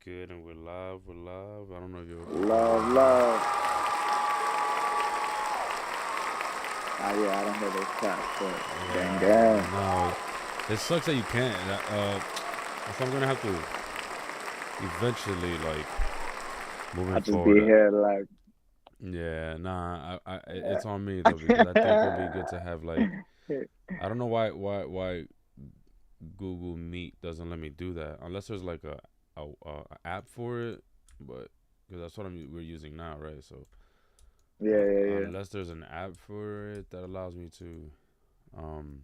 good? And we're live. We're live. I don't know if you're. Love, love. Yeah, I don't hear those claps, but gang, gang. No, it sucks that you can't. If I'm gonna have to eventually, like, moving I just be forward. here like, Yeah, nah. It's on me though because I think it'll be good to have like. I don't know why Google Meet doesn't let me do that unless there's like a app for it, but because that's what we're using now, right? So yeah. unless there's an app for it that allows me to um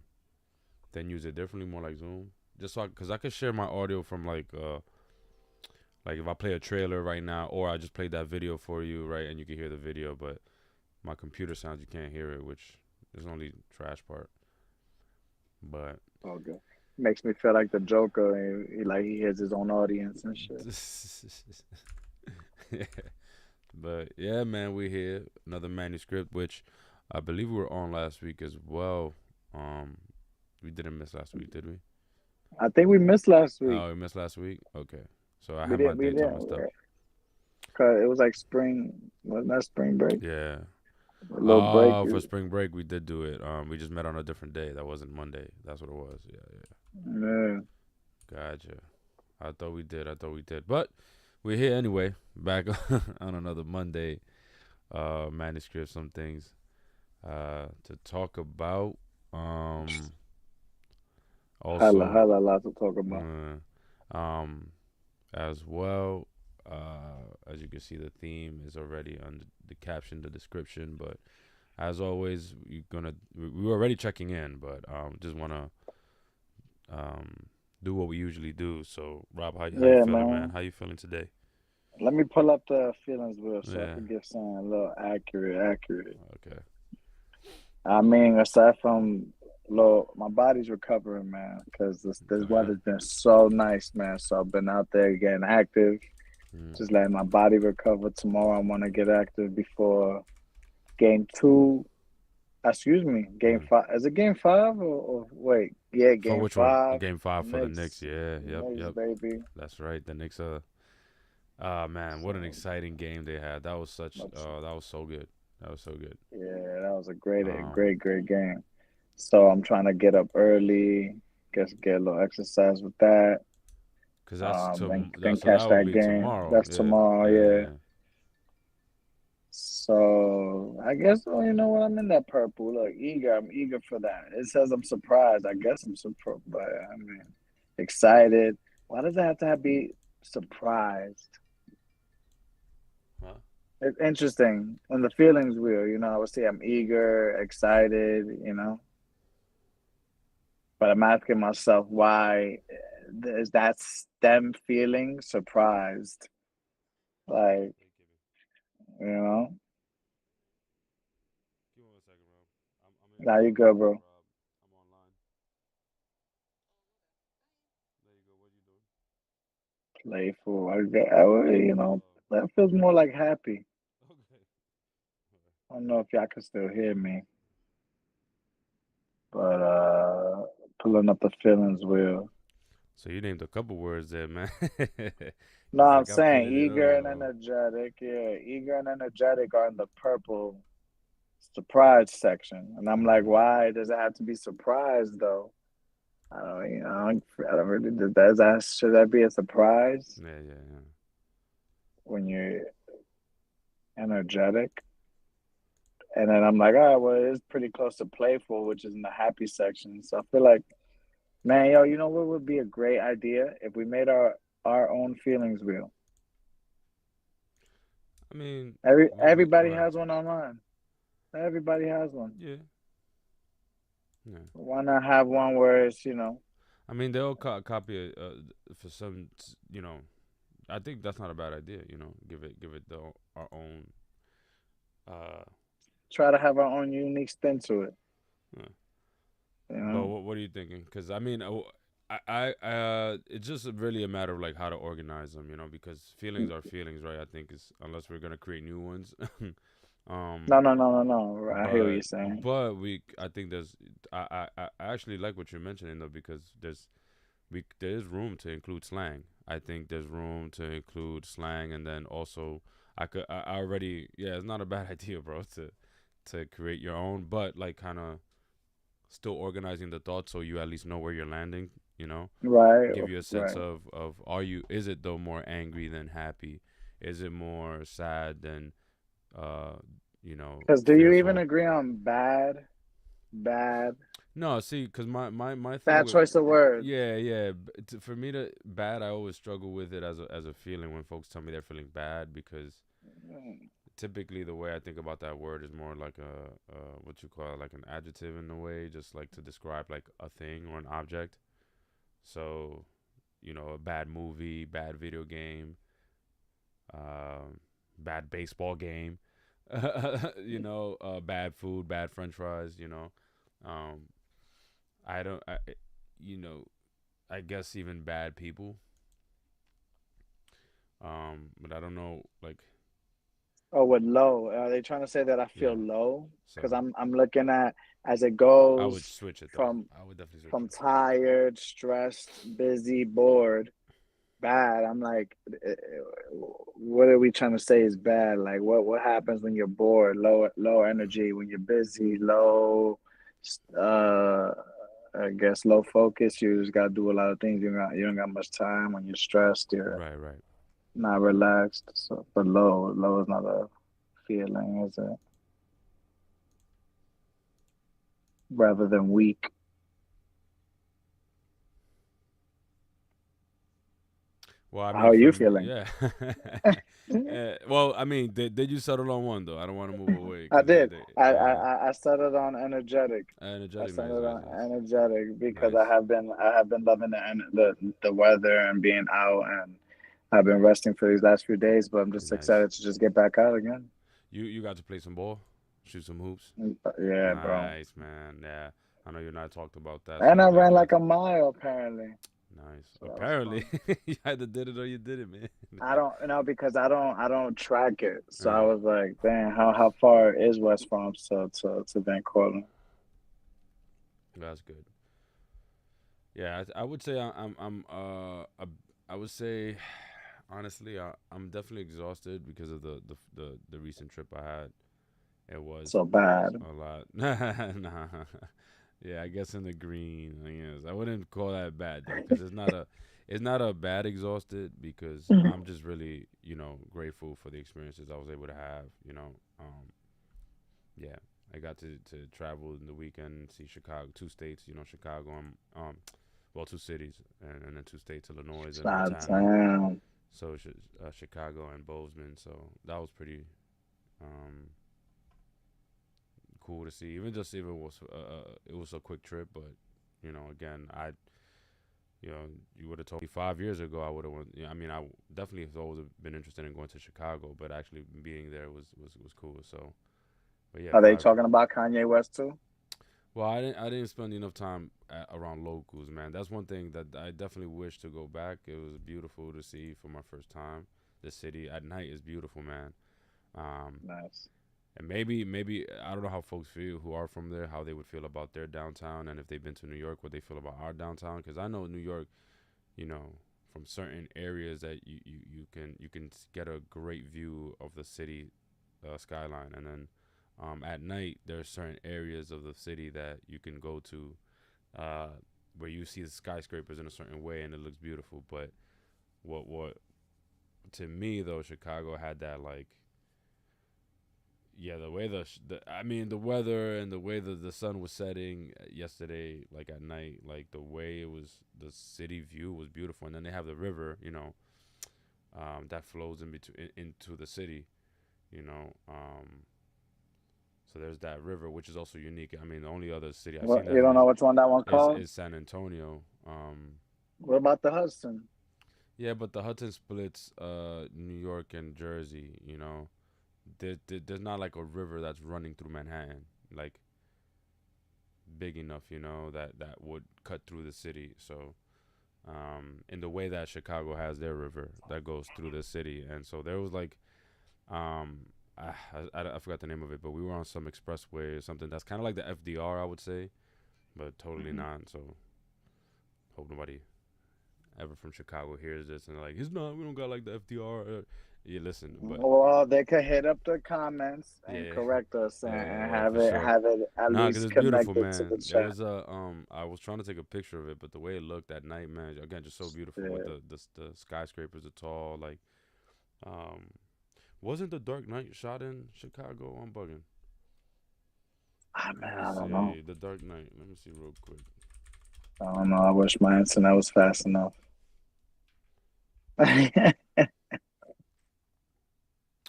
then use it differently, more like Zoom, just so because I could share my audio from like if I play a trailer right now, or I just played that video for you, right, and you can hear the video, but my computer sounds you can't hear it, which is only trash part. But Okay. Makes me feel like the Joker, and like he hears his own audience and shit. but yeah, man, we here another manuscript, which I believe we were on last week as well. Um, we didn't miss last week, did we? I think we missed last week. Oh, we missed last week. Okay, so I We have my didn't, we dates all didn't, messed up. cause it was like spring. Wasn't that spring break? Yeah. A little break. Oh, for spring break we did do it. We just met on a different day. That wasn't Monday. That's what it was. Yeah, yeah. Yeah. Gotcha. I thought we did. I thought we did. But we're here anyway. Back on another Monday. Manuscript. Some things to talk about. Also, Hella, lots to talk about. um, as well. As you can see, the theme is already on the caption, the description. But as always, we were already checking in, but just wanna do what we usually do. So, Rob, how you Yeah, feeling, man? man. How you feeling today? Let me pull up the feelings wheel so I Yeah. can give something a little accurate. Okay. I mean, aside from low, my body's recovering, man, because this Oh yeah. weather's been so nice, man. So I've been out there getting active, Mm. just letting my body recover. Tomorrow I want to get active before game two. Excuse me, game Mm. five. Is it game five or wait? Yeah, For game which one? five. Game five for the Knicks. Knicks, Yeah. Yep. Knicks, Yep. baby. That's right. The Knicks. Ah man, what an So exciting game they had. That was such. much. That was so good. That was so good. Yeah, that was a Um, great game. So I'm trying to get up early, get a little exercise with that. cause that's Then so that catch would that be game. tomorrow. That's Yeah. tomorrow, Yeah. yeah. Yeah. So I guess, well, you know what? I'm in that purple. Look, eager. I'm eager for that. It says I'm surprised. I guess I'm surprised, but I mean, excited. Why does it have to be surprised? Huh? It's interesting. On the feelings wheel, I would say I'm eager, excited, but I'm asking myself why is that stem feeling surprised? Like, Hey, Kimmy. you know, Give me 1 second, Rob. I'm in now you Clubhouse go, now, bro. Rob. I'm online. There you go. What you doing? Playful. That feels more like happy. Okay. I don't know if y'all can still hear me, but pulling up the feelings wheel. So you named a couple words there, man. No, It's I'm like I'm saying feeling it. eager and Oh. energetic. Yeah, eager and energetic are in the purple surprise section, and I'm like, Mm-hmm. why does it have to be surprised though? I don't really. Does that should that be a surprise Yeah, yeah, yeah. when you're energetic? And then I'm like, oh, well, it's pretty close to playful, which is in the happy section. So I feel like, man, yo, you know what would be a great idea if we made our own feelings wheel. I mean, Everybody right. has one online. Everybody has one. Yeah, yeah. Why not have one where it's I mean, they'll copy it for some. I think that's not a bad idea. Give it our own. Uh, try to have our own unique spin to it. yeah. You But know, what are you thinking? Because I mean, it's just really a matter of like how to organize them. Because feelings are feelings, right? I think is unless we're gonna create new ones. um, no. I hear what you're saying. I think I actually like what you're mentioning though because there is room to include slang. I think there's room to include slang, and then also I already, yeah, it's not a bad idea, bro, to create your own, but like kind of still organizing the thoughts so you at least know where you're landing. You know, Right, give you a sense right. of are you, is it though more angry than happy? Is it more sad than uh Because do you even fearful? agree on bad, bad, No, see, cause my thing bad with, choice of words? yeah, yeah, for me to bad, I always struggle with it as a feeling when folks tell me they're feeling bad, because Mm. typically the way I think about that word is more like a what you call it, like an adjective in a way, just like to describe like a thing or an object. So, a bad movie, bad video game, bad baseball game, bad food, bad French fries. Um, I don't, you know, I guess even bad people. But I don't know, like, Oh, with low, are they trying to say that I feel yeah. low? Because So I'm looking at as it I would goes switch it though. from I would definitely switch from it. tired, stressed, busy, bored, bad. I'm like, what are we trying to say is bad? Like, what happens when you're bored, low energy, when you're busy, low, uh, I guess low focus. You just gotta do a lot of things. You don't got much time. When you're stressed, you're Right, right. not relaxed. So, but low is not a feeling, is it? Rather than weak. Well, I How mean, are for you me, feeling? yeah. Well, I mean, did you settle on one though? I don't want to move away I because did. yeah, I started on energetic. I energetic, nice, started nice, on nice, energetic because nice, I have been loving the weather and being out, and I've been resting for these last few days. But I'm just nice. excited to just get back out again. You got to play some ball, shoot some hoops. Yeah, bro. Nice, man. Yeah, I know you and I talked about that, so And I'm I glad ran you got like to. a mile apparently, Nice. so that was Apparently, fun. you either did it or you did it, man. I don't know because I don't track it, so I uh, was like, dang, how far is West Palm to Vancouver? that's good. Yeah, I would say I would say honestly, I'm definitely exhausted because of the recent trip I had. It was So bad. a lot. Nah. Yeah, I guess in the green. I guess I wouldn't call that bad though, because it's not a bad exhausted, because I'm just really grateful for the experiences I was able to have. Yeah, I got to travel in the weekend, see Chicago, two states. Chicago and well, two cities, and then two states, Illinois and Ah, Montana. damn. So Chicago and Bozeman. So that was pretty um, cool to see. Even it was a quick trip, but again, you would have told me 5 years ago, I would have went. I mean, I definitely have always been interested in going to Chicago, but actually being there was cool. So, but yeah, Are they 5 years. talking about Kanye West too? Well, I didn't spend enough time around locals, man. That's one thing that I definitely wish to go back. It was beautiful to see for my first time. The city at night is beautiful, man. Um, Nice. and maybe I don't know how folks feel who are from there, how they would feel about their downtown, and if they've been to New York, what they feel about our downtown. Because I know New York, from certain areas that you can get a great view of the city skyline, and then at night there are certain areas of the city that you can go to uh, where you see the skyscrapers in a certain way and it looks beautiful. But what to me though, Chicago had that, like, yeah, the way I mean the weather and the way the sun was setting yesterday, like at night, like the way it was, the city view was beautiful, and then they have the river, that flows into the city, you know. So there's that river, which is also unique. I mean, the only other city I've Well, seen that you don't has know which one that one's is called? is San Antonio. What about the Hudson? Yeah, but the Hudson splits New York and Jersey. There's not like a river that's running through Manhattan, like big enough, that would cut through the city. So in the way that Chicago has their river that goes through the city, and so there was like um, I forgot the name of it, but we were on some expressway or something that's kind of like the FDR, I would say, but totally Mhm. not. So hope nobody ever from Chicago hears this and like, he's not. We don't got like the FDR. Yeah, listen, but Well, they could hit up the comments and yeah, correct us yeah, and yeah, for sure. have it at Nah, cause least it's beautiful, connected to the man. There chat. was a I was trying to take a picture of it, but the way it looked at night, man, again, just so beautiful with Yeah. the skyscrapers, the tall, like, um, wasn't the Dark Knight shot in Chicago? I'm bugging. I Let mean, me I don't know. see the Dark Knight. Let me see real quick. I don't know. I wish my internet was fast enough.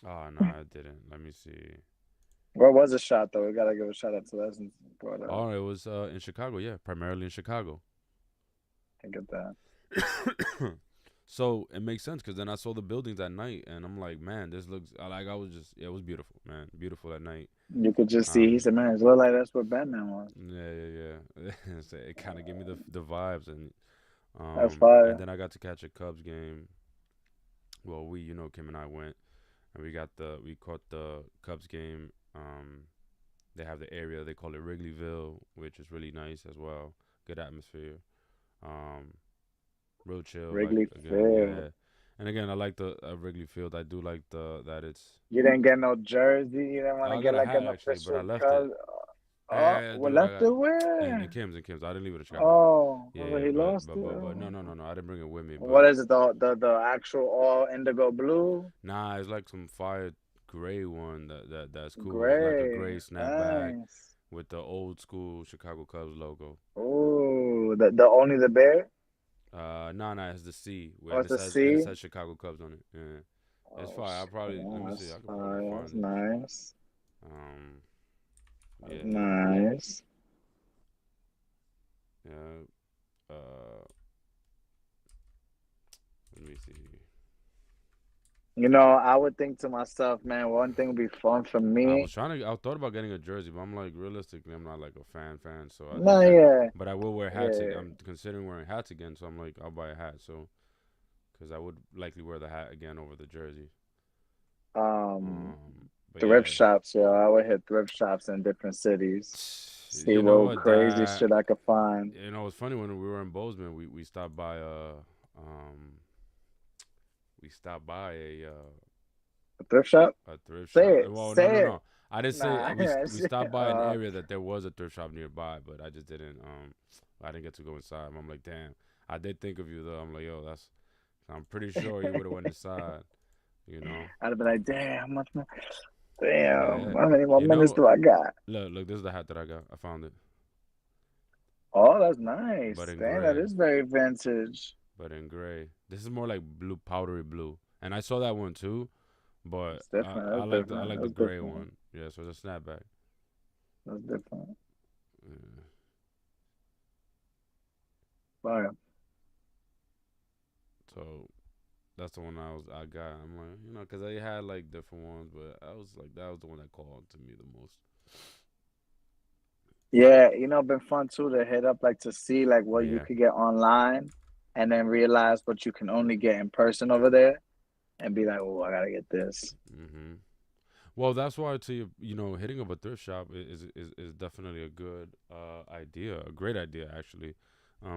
Oh no, I didn't. Let me see. Where was the shot though? We gotta give a shout out to Lessons. But Oh, it was in Chicago. Yeah, primarily in Chicago. I get that. So it makes sense because then I saw the buildings at night, and I'm like, man, this looks like I was just yeah, it was beautiful, man, beautiful at night. You could just see. He Um, said, "Man, it look like that's what Batman was." yeah, yeah. So it kind of gave me the vibes, That's and fire. then I got to catch a Cubs game. Well, Kim and I went, and we caught the Cubs game. They have the area they call it Wrigleyville, which is really nice as well. Good atmosphere. Um, real chill. Like Wrigley again, Field. yeah. And again, I like the Wrigley Field. I do like the that it's. You didn't get no jersey. You didn't want to I got get a like hat an actually, but I official left it. cuz. Oh, Eh, what dude, I left got it in where? Kim's. I didn't leave it in Chicago. Oh, Yeah, well, yeah, he lost it. but Oh. no. I didn't bring it with me. What But is it? The actual all indigo blue, nah, it's like some fire gray one that's cool. It's like a gray. gray snapback Nice. with the old school Chicago Cubs logo. Oh, the only the bear. Nah, it's the C, Oh, and it's a it C. says Chicago Cubs on it. Yeah, it's Oh fire. I shit, probably let me see. that's I could probably fire. That's find it. nice. Um, That's yeah, nice. yeah. Let me see. You know, I would think to myself, man, one thing would be fun for me. I thought about getting a jersey, but I'm like, realistically, I'm not like a fan. So I No, think that, yeah, but I will wear hats. yeah. I'm considering wearing hats again, so I'm like, I'll buy a hat. So, because I would likely wear the hat again over the jersey. Um, But Thrift yeah, shops, yo. I would hit thrift shops in different cities. See you know what what? crazy shit I could find. It's funny when we were in Bozeman, we stopped by um we stopped by A thrift shop? a thrift Say shop. it. Well, Say it. no. I didn't say Nah, we shit. stopped by an area that there was a thrift shop nearby, but I just didn't I didn't get to go inside. I'm like, damn. I did think of you though. I'm like, yo, that's. I'm pretty sure you would have went inside. You know. I'd have been like, damn, how much more? Yeah. Damn, how many more You minutes know. do I got? Look. This is the hat that I got. I found it, Oh, that's but nice. in Damn, that gray. is very vintage. But in gray. This is more like blue, powdery blue. And I saw that one too, but It's different. That's I different. like the That's gray different. one. Yeah, so it's a snapback. That's different. Yeah. Fire. So that's the one I got. I'm like, because I had like different ones, but I was like, that was the one that called to me the most. Yeah, been fun too to hit up like to see like But what you yeah. could get online and then realize what you can only get in person over there and be like, oh, I gotta get this. hmm Well, that's why to hitting up a thrift shop is definitely a good idea, a great idea actually,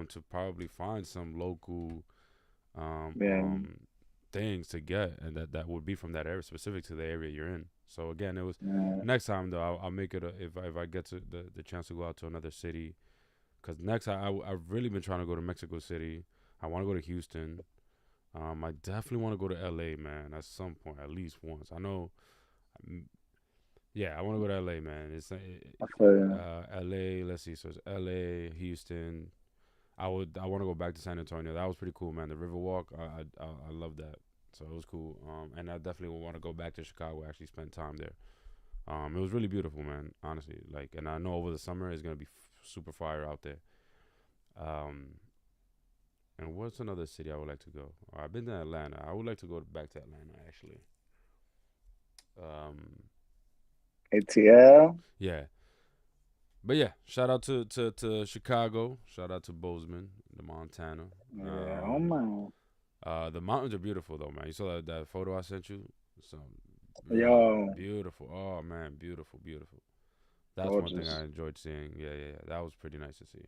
to probably find some local um, Yeah. um, things to get, and that would be from that area, specific to the area you're in. So again, it was Yeah. next time though. I'll make it if I get to the chance to go out to another city, because next I've really been trying to go to Mexico City. I want to go to Houston. I definitely want to go to L.A. man at some point, at least once. I know. mm, Yeah, I want to go to L.A. man. I feel you. L.A. Let's see, so it's L.A. Houston. I want to go back to San Antonio. That was pretty cool, man. The Riverwalk, I love that. So it was cool. And I definitely want to go back to Chicago. Actually, spend time there. It was really beautiful, man. Honestly, like, and I know over the summer it's gonna be super fire out there. Um, and what's another city I would like to go? I've been to Atlanta. I would like to go back to Atlanta actually. Um, ATL. yeah, but yeah, shout out to Chicago. Shout out to Bozeman, the Montana. Yeah, oh Um, man. the mountains are beautiful though, man. You saw that photo I sent you? So Yo, beautiful. Oh man, beautiful. That's one thing I gorgeous. enjoyed seeing. Yeah. That was pretty nice to see.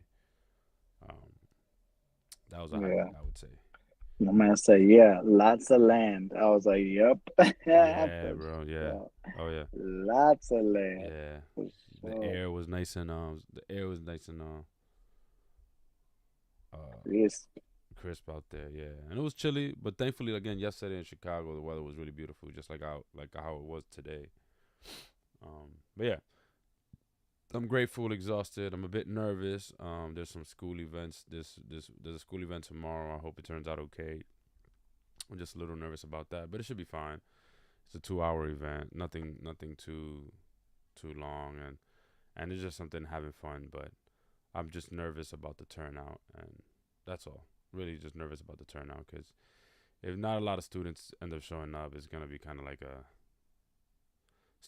Um, that was a Yeah. highlight, I would say. My man said, "Yeah, lots of land." I was like, "Yep, Yeah, for bro. Yeah. sure, Oh yeah. lots of land Yeah. for The sure." air was nice and uh Yes. crisp out there. Yeah, and it was chilly, but thankfully, again, yesterday in Chicago, the weather was really beautiful, just like how it was today. But yeah, I'm grateful, exhausted. I'm a bit nervous. There's some school events. There's a school event tomorrow. I hope it turns out okay. I'm just a little nervous about that, but it should be fine. It's a 2 hour event. Nothing too long, and it's just something having fun. But I'm just nervous about the turnout, and that's all. Really, just nervous about the turnout because if not a lot of students end up showing up, it's gonna be kind of like a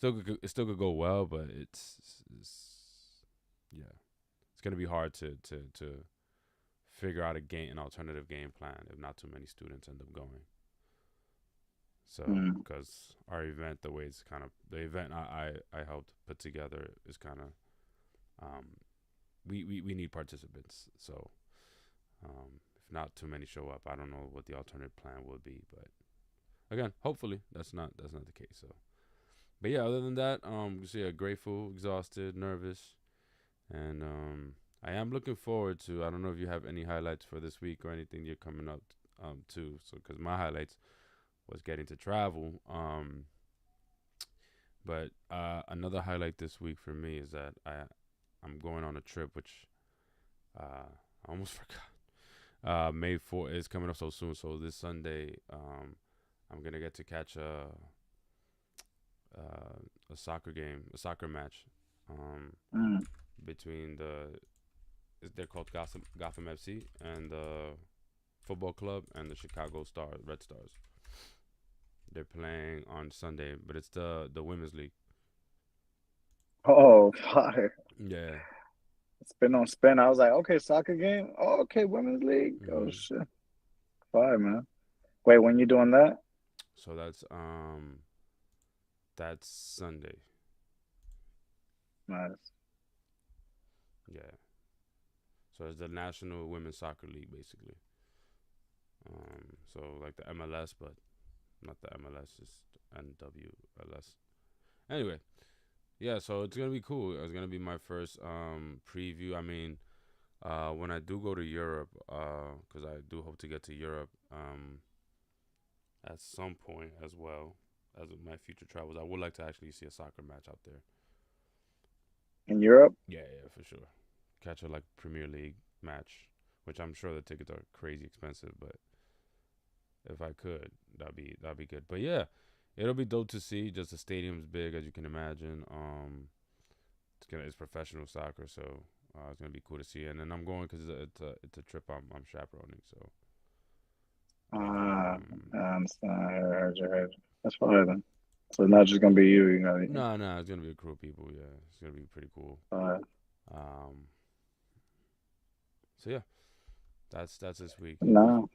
it still could go well, but it's yeah, it's gonna be hard to figure out an alternative game plan if not too many students end up going. So Mm. because our event, the way it's kind of the event I helped put together is kind of um we need participants. So if not too many show up, I don't know what the alternative plan would be, but again, hopefully that's not the case. So, but yeah, other than that, so yeah, grateful, exhausted, nervous, and I am looking forward to. I don't know if you have any highlights for this week or anything you're coming up to. So, because my highlights was getting to travel. But another highlight this week for me is that I'm going on a trip, which I almost forgot. May 4th is coming up so soon. So this Sunday, I'm gonna get to catch a soccer game, a soccer match, um, Mm. between they're called Gotham FC and the football club and the Chicago Red Stars. They're playing on Sunday, but it's the women's league. Oh, fire! Yeah. Spin on spin. I was like, okay, soccer game. Oh, okay, women's league. Oh Hmm. shit, fire, man. Wait, when you doing that? So that's Sunday. Nice. Yeah. So it's the National Women's Soccer League, basically. So like the MLS, but not the MLS, just NWLS. Anyway, yeah. So it's gonna be cool. It's gonna be my first preview. I mean, when I do go to Europe, because I do hope to get to Europe at some point as well as my future travels. I would like to actually see a soccer match out there. In Europe? Yeah, yeah, for sure. Catch a like Premier League match, which I'm sure the tickets are crazy expensive, but if I could, that'd be good. But yeah, it'll be dope to see. Just the stadium's big, as you can imagine. It's professional soccer, so it's gonna be cool to see. And then I'm going because it's a trip I'm chaperoning. So Ah, um, I understand. I heard you. That's fire then. So it's not just gonna be you. You know. no, it's gonna be a crew of people. Yeah, it's gonna be pretty cool. Uh, Um, so yeah, that's this week. no.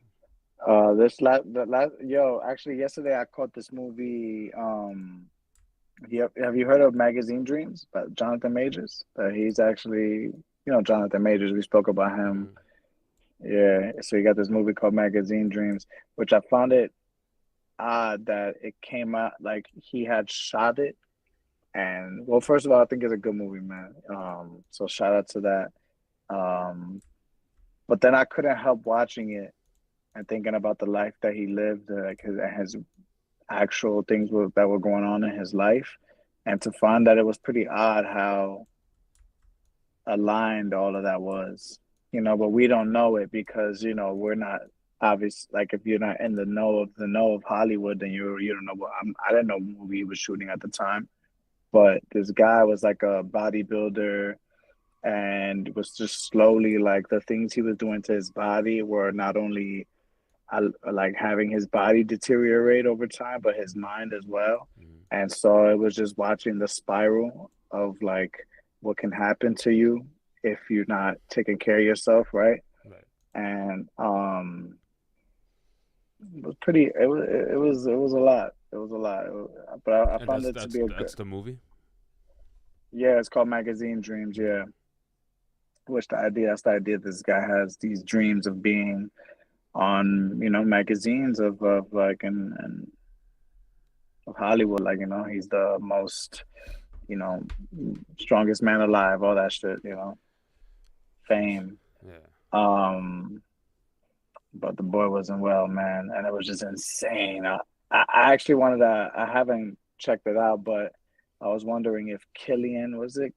The last, yo, actually, yesterday I caught this movie. Have you heard of Magazine Dreams by Jonathan Majors? He's actually, Jonathan Majors. We spoke about him. Mm-hmm. Yeah. So he got this movie called Magazine Dreams, which I found it odd that it came out like he had shot it. And well, first of all, I think it's a good movie, man. So shout out to that. Um, but then I couldn't help watching it and thinking about the life that he lived, like his actual things that were going on in his life, and to find that it was pretty odd how aligned all of that was, but we don't know it because we're not obvious. Like if you're not in the know of Hollywood, then you don't know what I didn't know what movie he was shooting at the time, but this guy was like a bodybuilder and was just slowly like the things he was doing to his body were not only like having his body deteriorate over time, but his mind as well. Mm-hmm. And so it was just watching the spiral of like what can happen to you if you're not taking care of yourself, right? Right. And it was pretty. It was a lot. It was a lot. But I And found that's it to that's be a good. that's the movie. Yeah, it's called Magazine Dreams. Mm-hmm. Yeah, which that's the idea. This guy has these dreams of being on magazines of like and of Hollywood, like he's the most you know strongest man alive, all that shit, fame. Yeah. Um, but the boy wasn't well, man, and it was just insane. I actually wanted to. I haven't checked it out, but I was wondering if Killian was it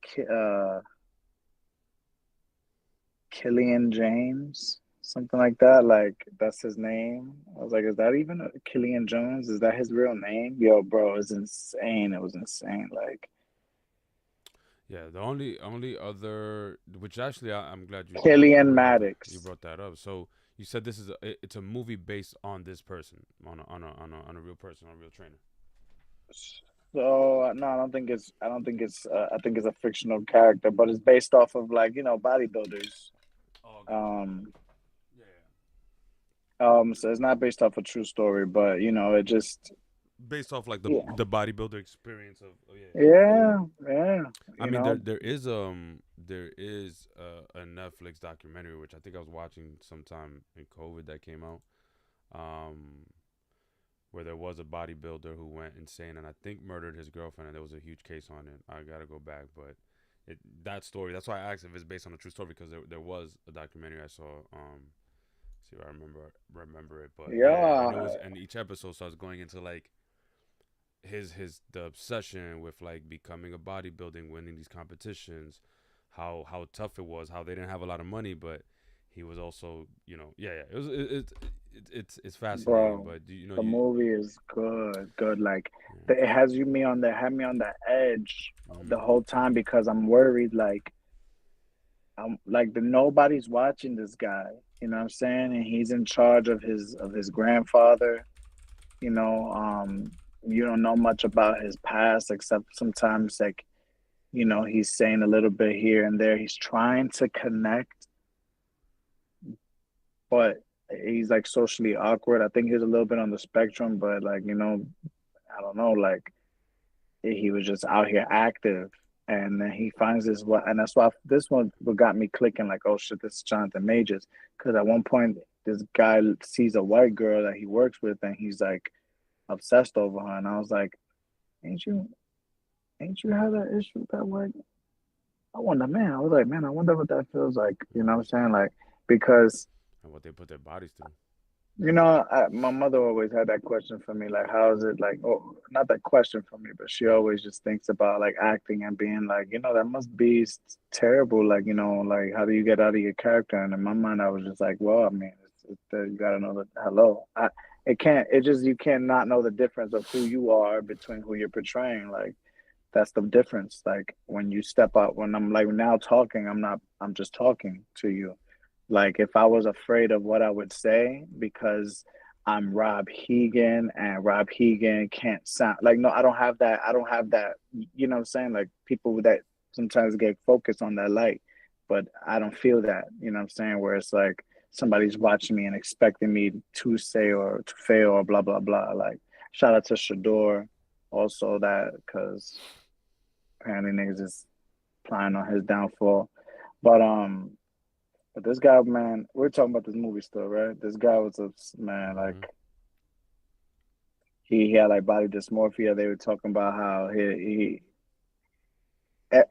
Killian James, something like that. Like that's his name. I was like, is that even Killian Jones? Is that his real name? Yo, bro, it's insane. It was insane. Like Yeah, the only other, which actually I'm glad Killian you Maddox. brought that up. So you said this is it's a movie based on this person, on a real person, on a real trainer. So no, I don't think it's. I don't think it's. I think it's a fictional character, but it's based off of like bodybuilders. Oh, got you, got you. Um, Yeah, so it's not based off a true story, but it just based off like yeah, the bodybuilder experience of. Oh yeah. yeah, yeah. I mean, there is a Netflix documentary which I think I was watching sometime in COVID that came out. Um, where there was a bodybuilder who went insane and I think murdered his girlfriend, and there was a huge case on it. I gotta go back, but that story. That's why I asked if it's based on a true story, because there was a documentary I saw. See if I remember it, but yeah, and it Yeah, was, and each episode starts going into like the obsession with like becoming a bodybuilding, winning these competitions, how tough it was, how they didn't have a lot of money, but he was also, yeah, it was it's fascinating, bro. but The you. movie is good, good. Like Yeah. it has you me on the had me on the edge the Mm-hmm. whole time because I'm worried. Like I'm like the nobody's watching this guy. You know what I'm saying? And he's in charge of his grandfather. You know, you don't know much about his past except sometimes like he's saying a little bit here and there. He's trying to connect, but he's like socially awkward. I think he's a little bit on the spectrum, but like I don't know, like he was just out here active. And then he finds this what, and that's why this one what got me clicking. Like, oh shit, this is Jonathan Majors. Because at one point, this guy sees a white girl that he works with, and he's like obsessed over her. And I was like, ain't you, ain't you had that issue with that white? I wonder, man. I was like, man, I wonder what that feels like. You know what I'm saying? Like, because And what they put their bodies through. My mother always had that question for me, like, how is it like, oh, not that question for me, but she always just thinks about like acting and being like, that must be terrible. Like, like, how do you get out of your character? And in my mind, I was just like, well, I mean, you got to know that, hello. You can't not know the difference of who you are between who you're portraying. Like, that's the difference. Like, when you step out, when I'm like now talking, I'm just talking to you. Like if I was afraid of what I would say because I'm Rob Hegan and Rob Hegan can't sound like no, I don't have that. I don't have that. You know what I'm saying? Like people that sometimes get focused on that light, but I don't feel that. You know what I'm saying? Where it's like somebody's watching me and expecting me to say or to fail or blah blah blah. Like shout out to Shador also that because apparently niggas is planning on his downfall. But this guy, man, we're talking about this movie still, right? This guy was a man, like Mm-hmm. he had like body dysmorphia. They were talking about how it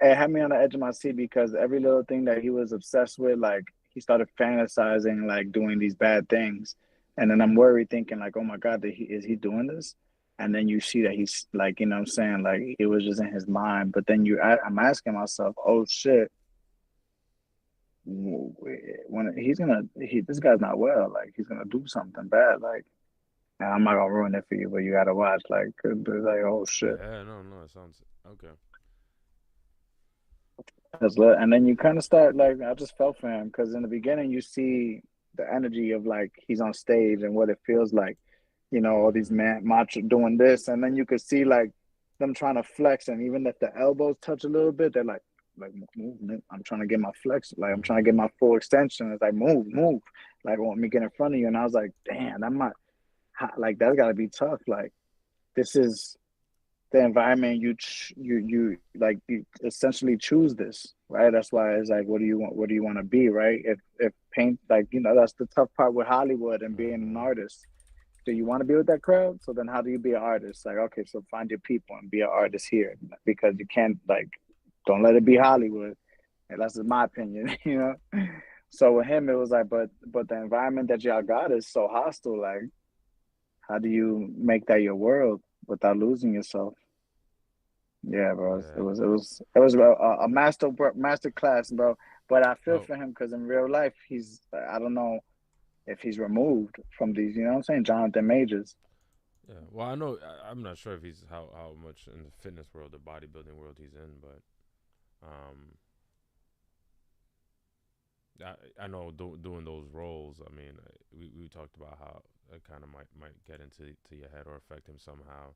had me on the edge of my seat because every little thing that he was obsessed with, like he started fantasizing, like doing these bad things, and then I'm worried, thinking like, oh my god, is he doing this? And then you see that he's like, you know what I'm saying, like it was just in his mind. But then I'm asking myself, oh shit, when this guy's not well, like he's gonna do something bad, like and I'm not gonna ruin it for you, but you gotta watch, like, like oh shit, Yeah, no, it sounds okay. that's lit. And then you kind of start like I just felt for him because in the beginning you see the energy of like he's on stage and what it feels like, all these Mm-hmm. man macho doing this, and then you could see like them trying to flex, and even if the elbows touch a little bit, they're like move, move. I'm trying to get my flex, like I'm trying to get Mm-hmm. my full extension. It's like move, move, like want me get in front of you, and I was like, damn, that might like that's gotta be tough. Like this is the environment you essentially choose this, right? That's why it's like, what do you want? What do you want to be, right? If paint, like, that's the tough part with Hollywood and being an Mm-hmm. artist. Do you want to be with that crowd? So then how do you be an artist? Like, okay, so find your people and be an artist here, because you can't, like, don't let it be Hollywood. And that's my opinion, So with him, it was like, but the environment that y'all got is so hostile. Like, how do you make that your world without losing yourself? Yeah, bro. Yeah. It was a master class, bro. But I feel Well, for him because in real life, I don't know if he's removed from these. You know what I'm saying? Jonathan Majors. yeah. Well, I know. I'm not sure if he's how much in the fitness world, the bodybuilding world he's in, but um, I know doing those roles. I mean, we talked about how it kind of might get into to your head or affect him somehow.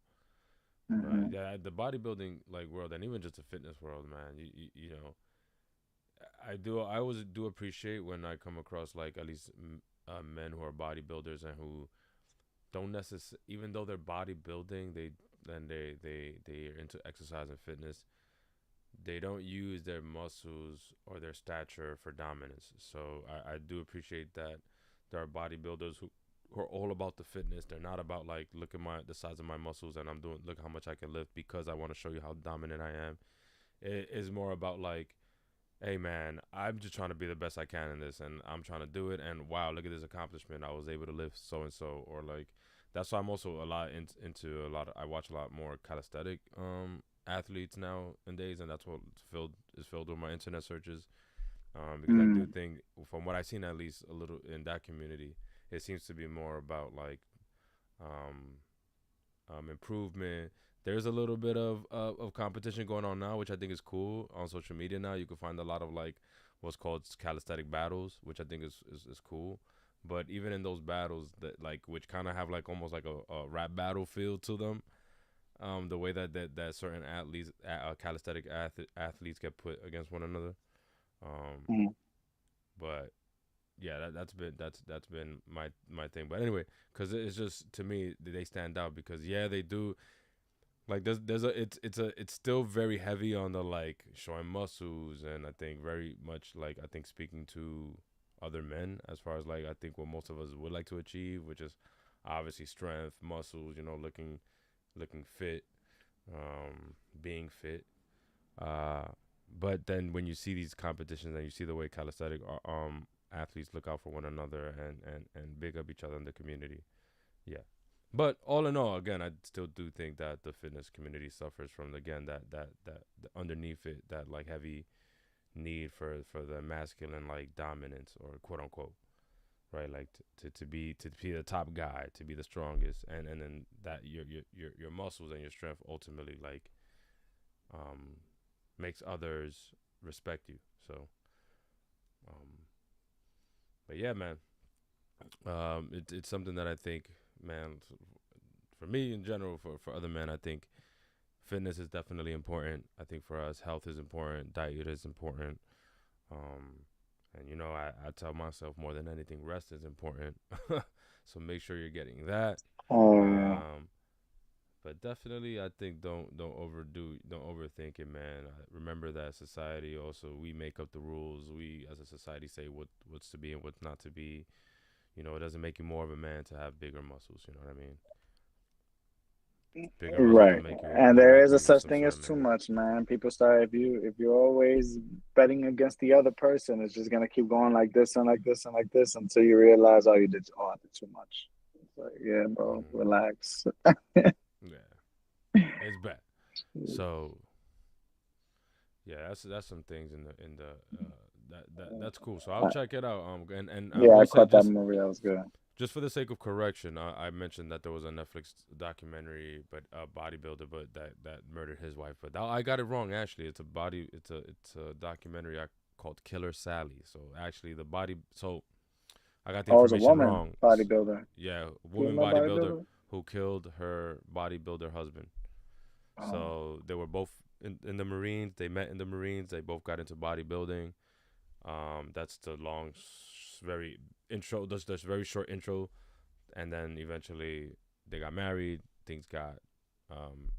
But Hmm. yeah, the bodybuilding like world, and even just the fitness world, man. You know, I always do appreciate when I come across like at least men who are bodybuilders and who don't necessarily, even though they're bodybuilding, they are into exercise and fitness. They don't use their muscles or their stature for dominance. So I do appreciate that there are bodybuilders who are all about the fitness. They're not about like look at the size of my muscles and I'm doing look how much I can lift because I want to show you how dominant I am. It is more about like, hey man, I'm just trying to be the best I can in this and I'm trying to do it and wow, look at this accomplishment. I was able to lift so and so, or like that's why I'm also a lot into a lot of, I watch a lot more calisthenic athletes nowadays, and that's what is filled with my internet searches, because I do Mm. think from what I've seen at least a little in that community, it seems to be more about like um improvement. There's a little bit of competition going on now, which I think is cool on social media. Now you can find a lot of like what's called calisthenic battles, which I think is cool. But even in those battles that like which kind of have like almost like a rap battle feel to them, the way that certain calisthenic athletes get put against one another. Um, Mm. but yeah, that's been my thing. But anyway, because it's just to me they stand out because yeah they do. Like there's a it's still very heavy on the like showing muscles, and I think very much like I think speaking to other men as far as like I think what most of us would like to achieve, which is obviously strength, muscles, looking fit, being fit. Uh, but then when you see these competitions and you see the way calisthenic athletes look out for one another and big up each other in the community, yeah. But all in all, again, I still do think that the fitness community suffers from again that underneath it that like heavy need for the masculine like dominance or quote unquote right like to be the top guy, to be the strongest, and then that your muscles and your strength ultimately like um makes others respect you. So um but yeah, man, it's something that I think, man, for me in general, for other men, I think fitness is definitely important. I think for us, health is important, diet is important. Um, and I tell myself more than anything, rest is important. So make sure you're getting that. Oh yeah. Um, but definitely, I think don't overthink it, man. Remember that society also we make up the rules. We as a society say what's to be and what's not to be. It doesn't make you more of a man to have bigger muscles. You know what I mean? Bigger muscles Right. And don't there make is a you such some thing sort as of too man. much, man. People start, if you're always betting against the other person, it's just gonna keep going like this and like this and like this until you realize, I did too much. It's like, yeah, bro, Hmm. relax. Yeah, it's bad. So yeah, that's some things in the that's cool. So I'll Uh, check it out. And I yeah, I will say caught that movie. That was good. just for the sake of correction, I mentioned that there was a Netflix documentary, but a bodybuilder, but that murdered his wife. But I got it wrong. Actually, it's a documentary called Killer Sally. So actually, so I got the Oh, it was a information woman wrong. bodybuilder, Yeah, woman female bodybuilder bodybuilder. who killed her bodybuilder husband. Oh, So they were both in the Marines. They met in the Marines. They both got into bodybuilding. That's the long, very intro. That's very short intro, and then eventually they got married. Things got, um,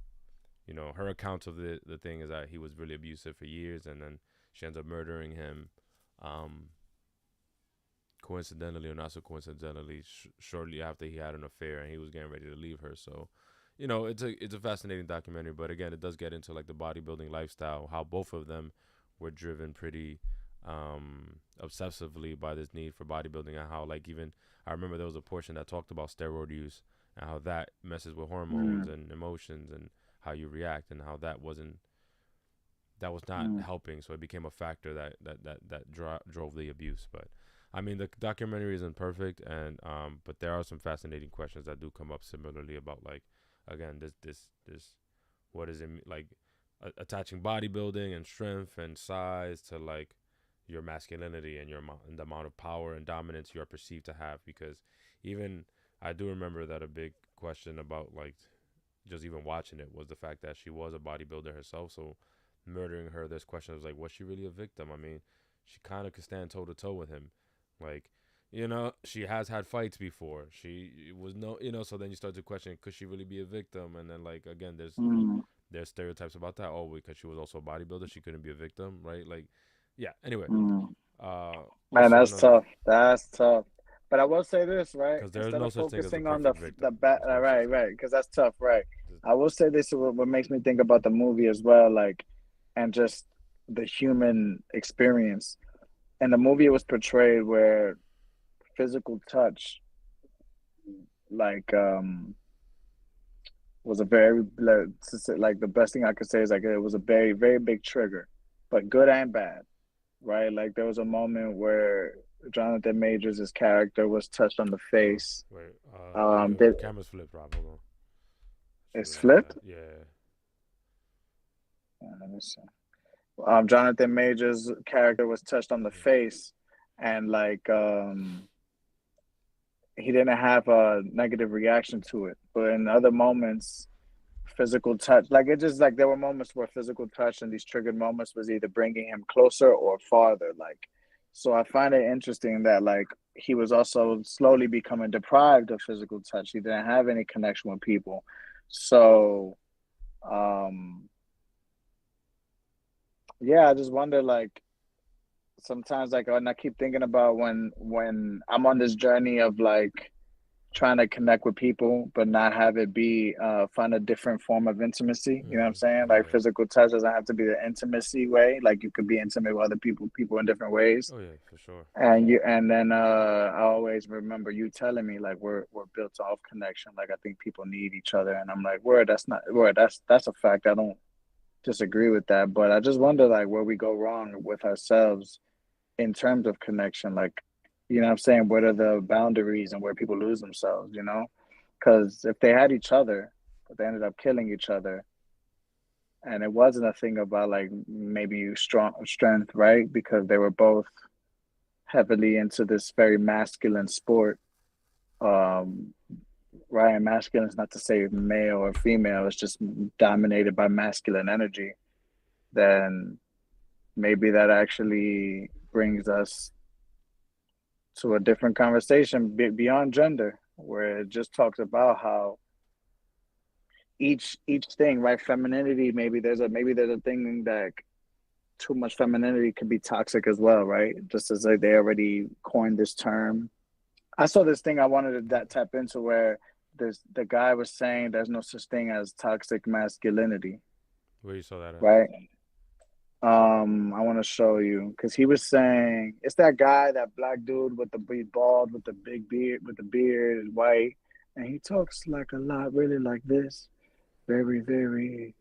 her account of the thing is that he was really abusive for years, and then she ends up murdering him. Um, coincidentally or not so coincidentally, shortly after he had an affair and he was getting ready to leave her. So, you know, it's a fascinating documentary. But again, it does get into like the bodybuilding lifestyle, how both of them were driven pretty obsessively by this need for bodybuilding, and how like even I remember there was a portion that talked about steroid use and how that messes with hormones Mm, and emotions and how you react, and how that was not mm, helping. So it became a factor that drove the abuse. But I mean, the documentary isn't perfect, and but there are some fascinating questions that do come up similarly about like, again, this what is it like attaching bodybuilding and strength and size to like your masculinity and and the amount of power and dominance you are perceived to have. Because even I do remember that a big question about like just even watching it was the fact that she was a bodybuilder herself. So murdering her, this question was like, was she really a victim? I mean, she kind of could stand toe to toe with him. Like, you know, she has had fights before. She was no, you know, so then you start to question, could she really be a victim? And then like again, mm, there's stereotypes about that. Oh, because she was also a bodybuilder, she couldn't be a victim, right? Like, yeah. Anyway, mm. Man, also that's another tough. That's tough. But I will say this, right? because there is Instead no of such thing as the focusing on perfect victim. the back, There's no such right, thing. right, because that's tough, right? Just, I will say this, what makes me think about the movie as well, like, and just the human experience. And the movie was portrayed where physical touch, like, was a very like the best thing I could say is like it was a very very big trigger, but good and bad, right? Like there was a moment where Jonathan Majors' character was touched on the oh face. wait, Did your camera's flipped, Rob. Hold on. Should it's have done that. flipped? Yeah. Let me see. Jonathan Majors' character was touched on the Mm-hmm. face, and like he didn't have a negative reaction to it. But in other moments, physical touch, like it just like there were moments where physical touch and these triggered moments was either bringing him closer or farther. Like, so I find it interesting that like he was also slowly becoming deprived of physical touch. He didn't have any connection with people. So, um, yeah, I just wonder like sometimes like and I keep thinking about when I'm on this journey of like trying to connect with people but not have it be find a different form of intimacy, you know what I'm Mm-hmm. saying? Like Yeah. physical touch doesn't have to be the intimacy way, like you could be intimate with other people in different ways. Oh yeah, for sure. And you and then I always remember you telling me like we're built off connection, like I think people need each other, and I'm like word, that's not word, that's a fact. I don't disagree with that, but I just wonder like where we go wrong with ourselves in terms of connection, like you know what I'm saying, what are the boundaries and where people lose themselves, you know? Because if they had each other, but they ended up killing each other, and it wasn't a thing about like maybe strong strength, right? Because they were both heavily into this very masculine sport. Um, right, and masculine is not to say male or female; it's just dominated by masculine energy. Then maybe that actually brings us to a different conversation beyond gender, where it just talks about how each thing, right? Femininity, maybe there's a thing that too much femininity can be toxic as well, right? Just as like they already coined this term. I saw this thing I wanted to that tap into where the guy was saying there's no such thing as toxic masculinity, Where you saw that at? right? I want to show you because he was saying it's that guy, that black dude with the big bald, with the big beard, with the beard, is white, and he talks like a lot, really like this, very, very.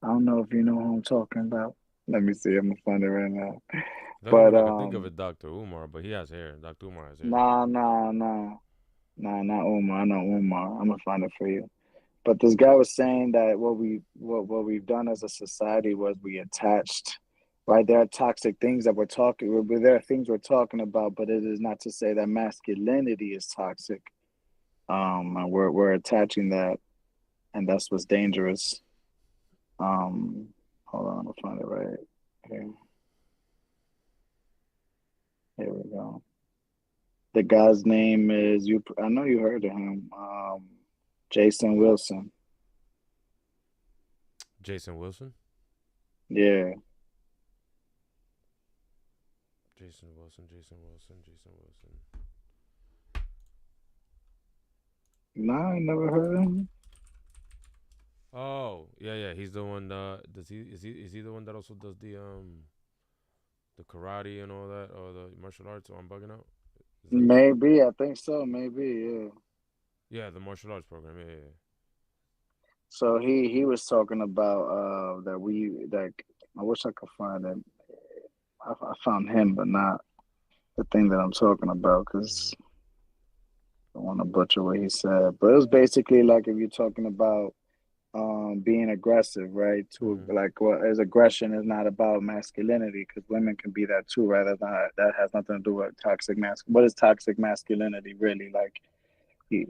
I don't know if you know who I'm talking about. Let me see. I'm gonna find it right now. The only But one I could think of is Dr. Umar, but he has hair. Dr. Umar has hair. nah, nah, nah, nah, not Umar. I know Umar. I'm gonna find it for you. But this guy was saying that what we've done as a society was we attached, right? There are toxic things that we're talking. There are things we're talking about, but it is not to say that masculinity is toxic. And we're attaching that, and that's what's dangerous. Um, hold on, I'll find it right here. Here we go. The guy's name is you. I know you heard of him. Jason Wilson. Jason Wilson. Yeah, Jason Jason Wilson. No, I never heard of him. Oh, yeah. He's the one. Does he? Is he the one that also does the karate and all that, or the martial arts? Or I'm bugging out. Is that him? Maybe, I think so. Maybe, yeah. Yeah, the martial arts program. Yeah. So he was talking about that we that I wish I could find him. I found him, but not the thing that I'm talking about Mm-hmm. because I don't want to butcher what he said. But it was basically like if you're talking about being aggressive, right? To Mm-hmm. like what is aggression is not about masculinity because women can be that too, right? That has nothing to do with toxic What is toxic masculinity really like?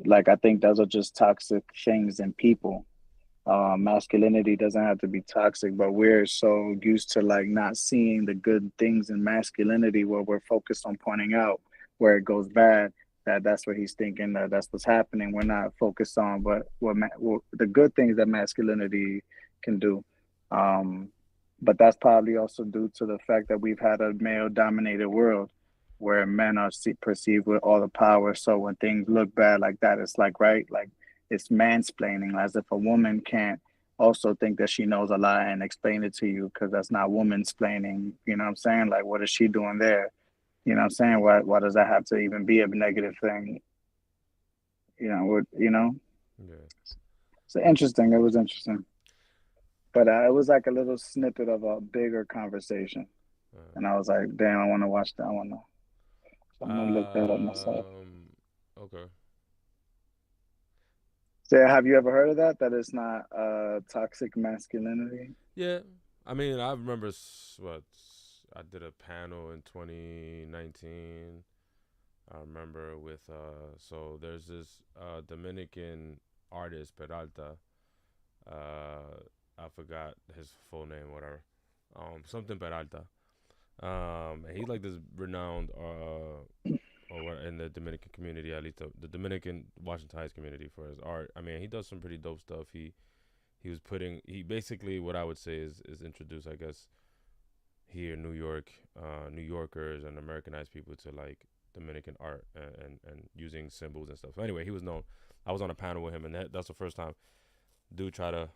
Like I think those are just toxic things in people. Masculinity doesn't have to be toxic, but we're so used to like not seeing the good things in masculinity where we're focused on pointing out where it goes bad. That's what he's thinking. That's what's happening. We're not focused on what the good things that masculinity can do. Um, but that's probably also due to the fact that we've had a male-dominated world where men are perceived with all the power. So when things look bad like that, it's like right, like it's mansplaining, as if a woman can't also think that she knows a lot and explain it to you because that's not woman-splaining. You know what I'm saying? Like, what is she doing there? You know what I'm saying? Why does that have to even be a negative thing? Yeah. It's interesting. It was interesting, but it was like a little snippet of a bigger conversation, and I was like, damn, I want to watch that. I want to. So I'm gonna look that up myself. Okay. So, have you ever heard of that? That it's not toxic masculinity. Yeah. I mean, I remember what I did a panel in 2019. I remember with so there's this Dominican artist Peralta. I forgot his full name, whatever. Something Peralta. And he's like this renowned or in the Dominican community, at least the Dominican Washington Heights community for his art. I mean, he does some pretty dope stuff. He basically what I would say is introduced, I guess, here in New York, New Yorkers and Americanized people to like Dominican art and using symbols and stuff. So anyway, he was known. I was on a panel with him, and that's the first time dude try to.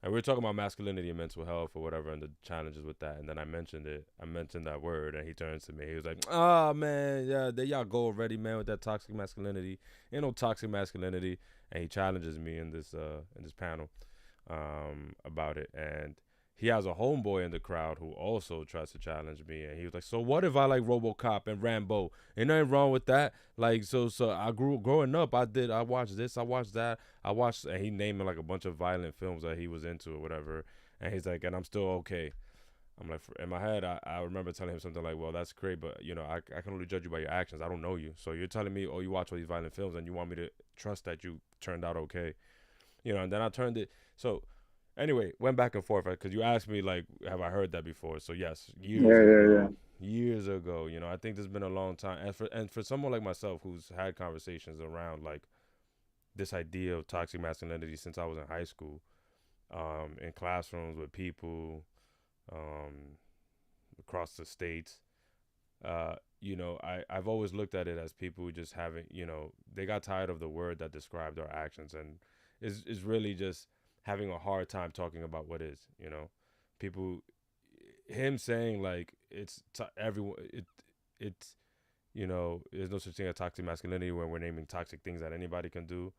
And we were talking about masculinity and mental health or whatever, and the challenges with that. And then I mentioned it. I mentioned that word, and he turns to me. He was like, "Ah, man, yeah, there y'all go already, man, with that toxic masculinity. Ain't no toxic masculinity." And he challenges me in this panel about it. And he has a homeboy in the crowd who also tries to challenge me. And he was like, "So what if I like RoboCop and Rambo? Ain't nothing wrong with that. Like, so I growing up. I watched this. I watched that. I watched." And he named like a bunch of violent films that he was into or whatever. And he's like, "And I'm still okay." I'm like, in my head, I remember telling him something like, "Well, that's great, but I can only judge you by your actions. I don't know you. So you're telling me, oh, you watch all these violent films, and you want me to trust that you turned out okay, And then I turned it. So anyway, went back and forth because you asked me like, have I heard that before? So yes, Yeah, yeah, yeah. years ago. I think there's been a long time, and for someone like myself who's had conversations around like this idea of toxic masculinity since I was in high school, in classrooms with people, um, across the states. I've always looked at it as people just having, they got tired of the word that described our actions, and is really just having a hard time talking about what is, people, him saying like everyone, it's, there's no such thing as toxic masculinity when we're naming toxic things that anybody can do.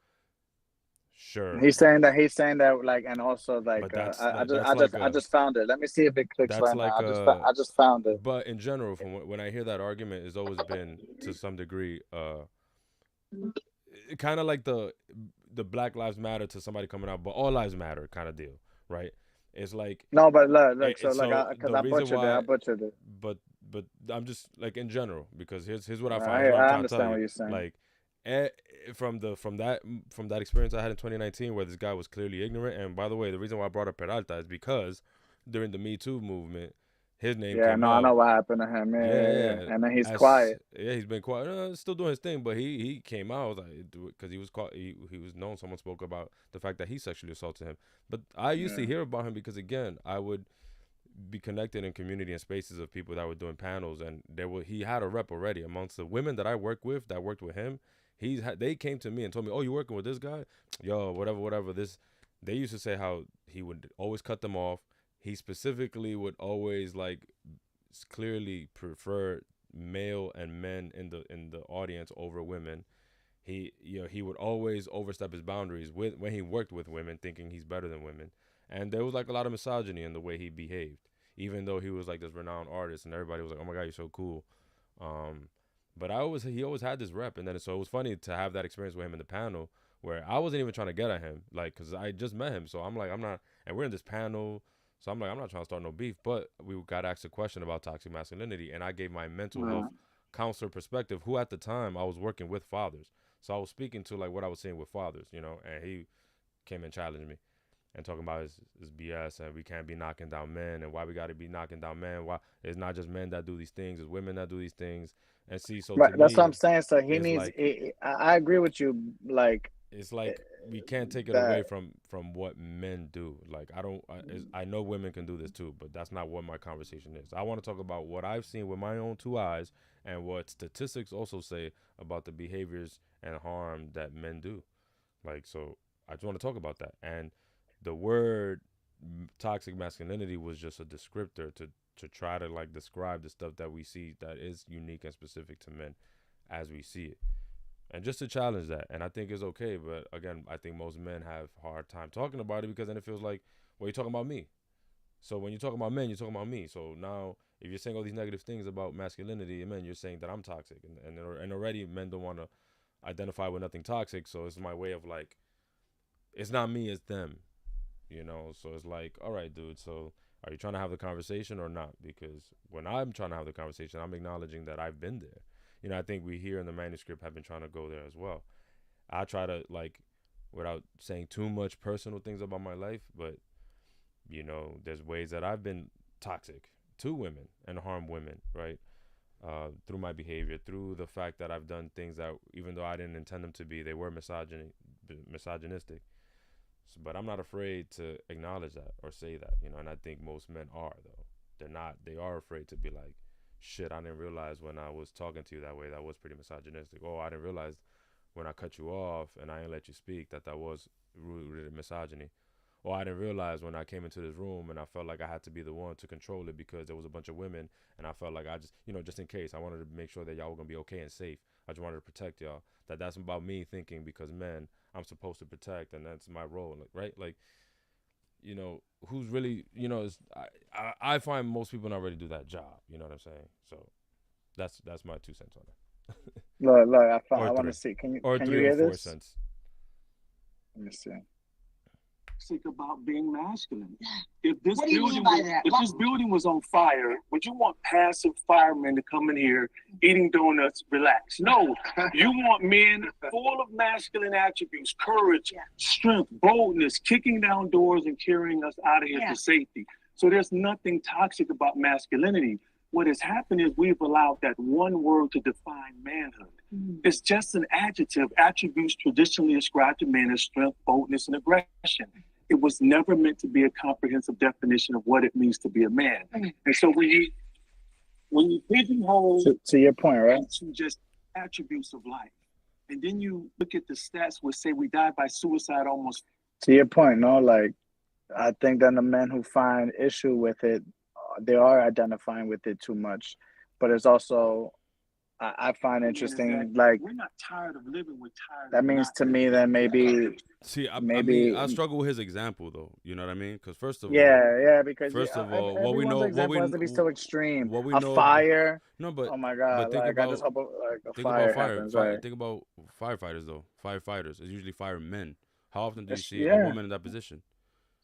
Sure, He's saying that like, and also like, but that's I that, just, that's like I a just found it. Let me see if it clicks that's right now. like a I just found it. but in general, from when I hear that argument, it's always been to some degree, kind of like the Black Lives Matter to somebody coming out, but all lives matter kind of deal, right? It's like No, but look. So like, so because the I reason butchered it. I why, butchered it. but I'm just like in general because here's what I find. Here's what I'm I trying to tell understand you. what you're saying. Like, eh, from that experience I had in 2019 where this guy was clearly ignorant. And by the way, the reason why I brought up Peralta is because during the Me Too movement, his name Yeah, came no, I up. know what happened to him. Yeah, Yeah. yeah. And then he's quiet. He's been quiet, still doing his thing, but he came out like because he was caught. He was known. Someone spoke about the fact that he sexually assaulted him. But I used to Yeah. hear about him because again, I would be connected in community and spaces of people that were doing panels, and he had a rep already amongst the women that I work with that worked with him. They came to me and told me, "Oh, you working with this guy? Yo, whatever. This." They used to say how he would always cut them off. He specifically would always like clearly prefer male and men in the audience over women. He would always overstep his boundaries when he worked with women, thinking he's better than women. And there was like a lot of misogyny in the way he behaved, even though he was like this renowned artist and everybody was like, "Oh my God, you're so cool." But he always had this rep, and then so it was funny to have that experience with him in the panel where I wasn't even trying to get at him, like, cause I just met him, so I'm like, I'm not, and we're in this panel, so I'm like, I'm not trying to start no beef, but we got asked a question about toxic masculinity, and I gave my mental health counselor perspective, who at the time I was working with fathers, so I was speaking to like what I was seeing with fathers, and he came and challenged me and talking about his BS, and we can't be knocking down men, and why we got to be knocking down men. Why it's not just men that do these things, it's women that do these things. And see, so Right, to that's what me, I'm saying. So he it's needs. like I agree with you. Like it's like we can't take it that. away from what men do. Like I know women can do this too, but that's not what my conversation is. I want to talk about what I've seen with my own two eyes and what statistics also say about the behaviors and harm that men do. Like, so I just want to talk about that. And the word toxic masculinity was just a descriptor to try to like describe the stuff that we see that is unique and specific to men as we see it, and just to challenge that. And I think it's okay, but again, I think most men have a hard time talking about it because then it feels like, well, you're talking about me. So when you're talking about men, you're talking about me. So now if you're saying all these negative things about masculinity and men, you're saying that I'm toxic, and already men don't want to identify with nothing toxic. So it's my way of like, it's not me, it's them. So it's like, all right, dude, so are you trying to have the conversation or not? Because when I'm trying to have the conversation, I'm acknowledging that I've been there. I think we here in the manuscript have been trying to go there as well. I try to, like, without saying too much personal things about my life, but there's ways that I've been toxic to women and harm women, right? Through my behavior, through the fact that I've done things that, even though I didn't intend them to be, they were misogynistic. But I'm not afraid to acknowledge that or say that, and I think most men are, though. They're not, they are afraid to be like, shit, I didn't realize when I was talking to you that way, that was pretty misogynistic. Oh, I didn't realize when I cut you off and I didn't let you speak that was rooted in misogyny. Or I didn't realize when I came into this room and I felt like I had to be the one to control it because there was a bunch of women and I felt like I just, just in case, I wanted to make sure that y'all were going to be okay and safe. I just wanted to protect y'all. That's about me thinking because men, I'm supposed to protect and that's my role, right? Like, who's really, I find most people not ready to do that job. You know what I'm saying? So that's my 2 cents on it. Look, Or I want to three. see. Or Can you 3 or hear 4 this? cents. Let me see. About being masculine. If this building was on fire, would you want passive firemen to come in here eating donuts, relax? No, you want men full of masculine attributes, courage, strength, boldness, kicking down doors and carrying us out of here to safety. So there's nothing toxic about masculinity. What has happened is we've allowed that one word to define manhood. It's just an adjective, attributes traditionally ascribed to men as strength, boldness, and aggression. It was never meant to be a comprehensive definition of what it means to be a man. And so when you pigeonhole to your point, right? To just attributes of life, and then you look at the stats which say we die by suicide almost. To your point, no, like I think that the men who find issue with it, they are identifying with it too much. But it's also, I find interesting, like we're not tired of living, we're tired. That means to me that maybe. See, I mean, I struggle with his example though. You know what I mean? Because first of all, because first of all, what we everyone's know, example has to be so extreme. What we A know, fire. No, but oh my God, but think like about, I just hope like a think fire about happens. Right? Think about firefighters though. Firefighters is usually firemen. How often do you see Yeah. a woman in that position?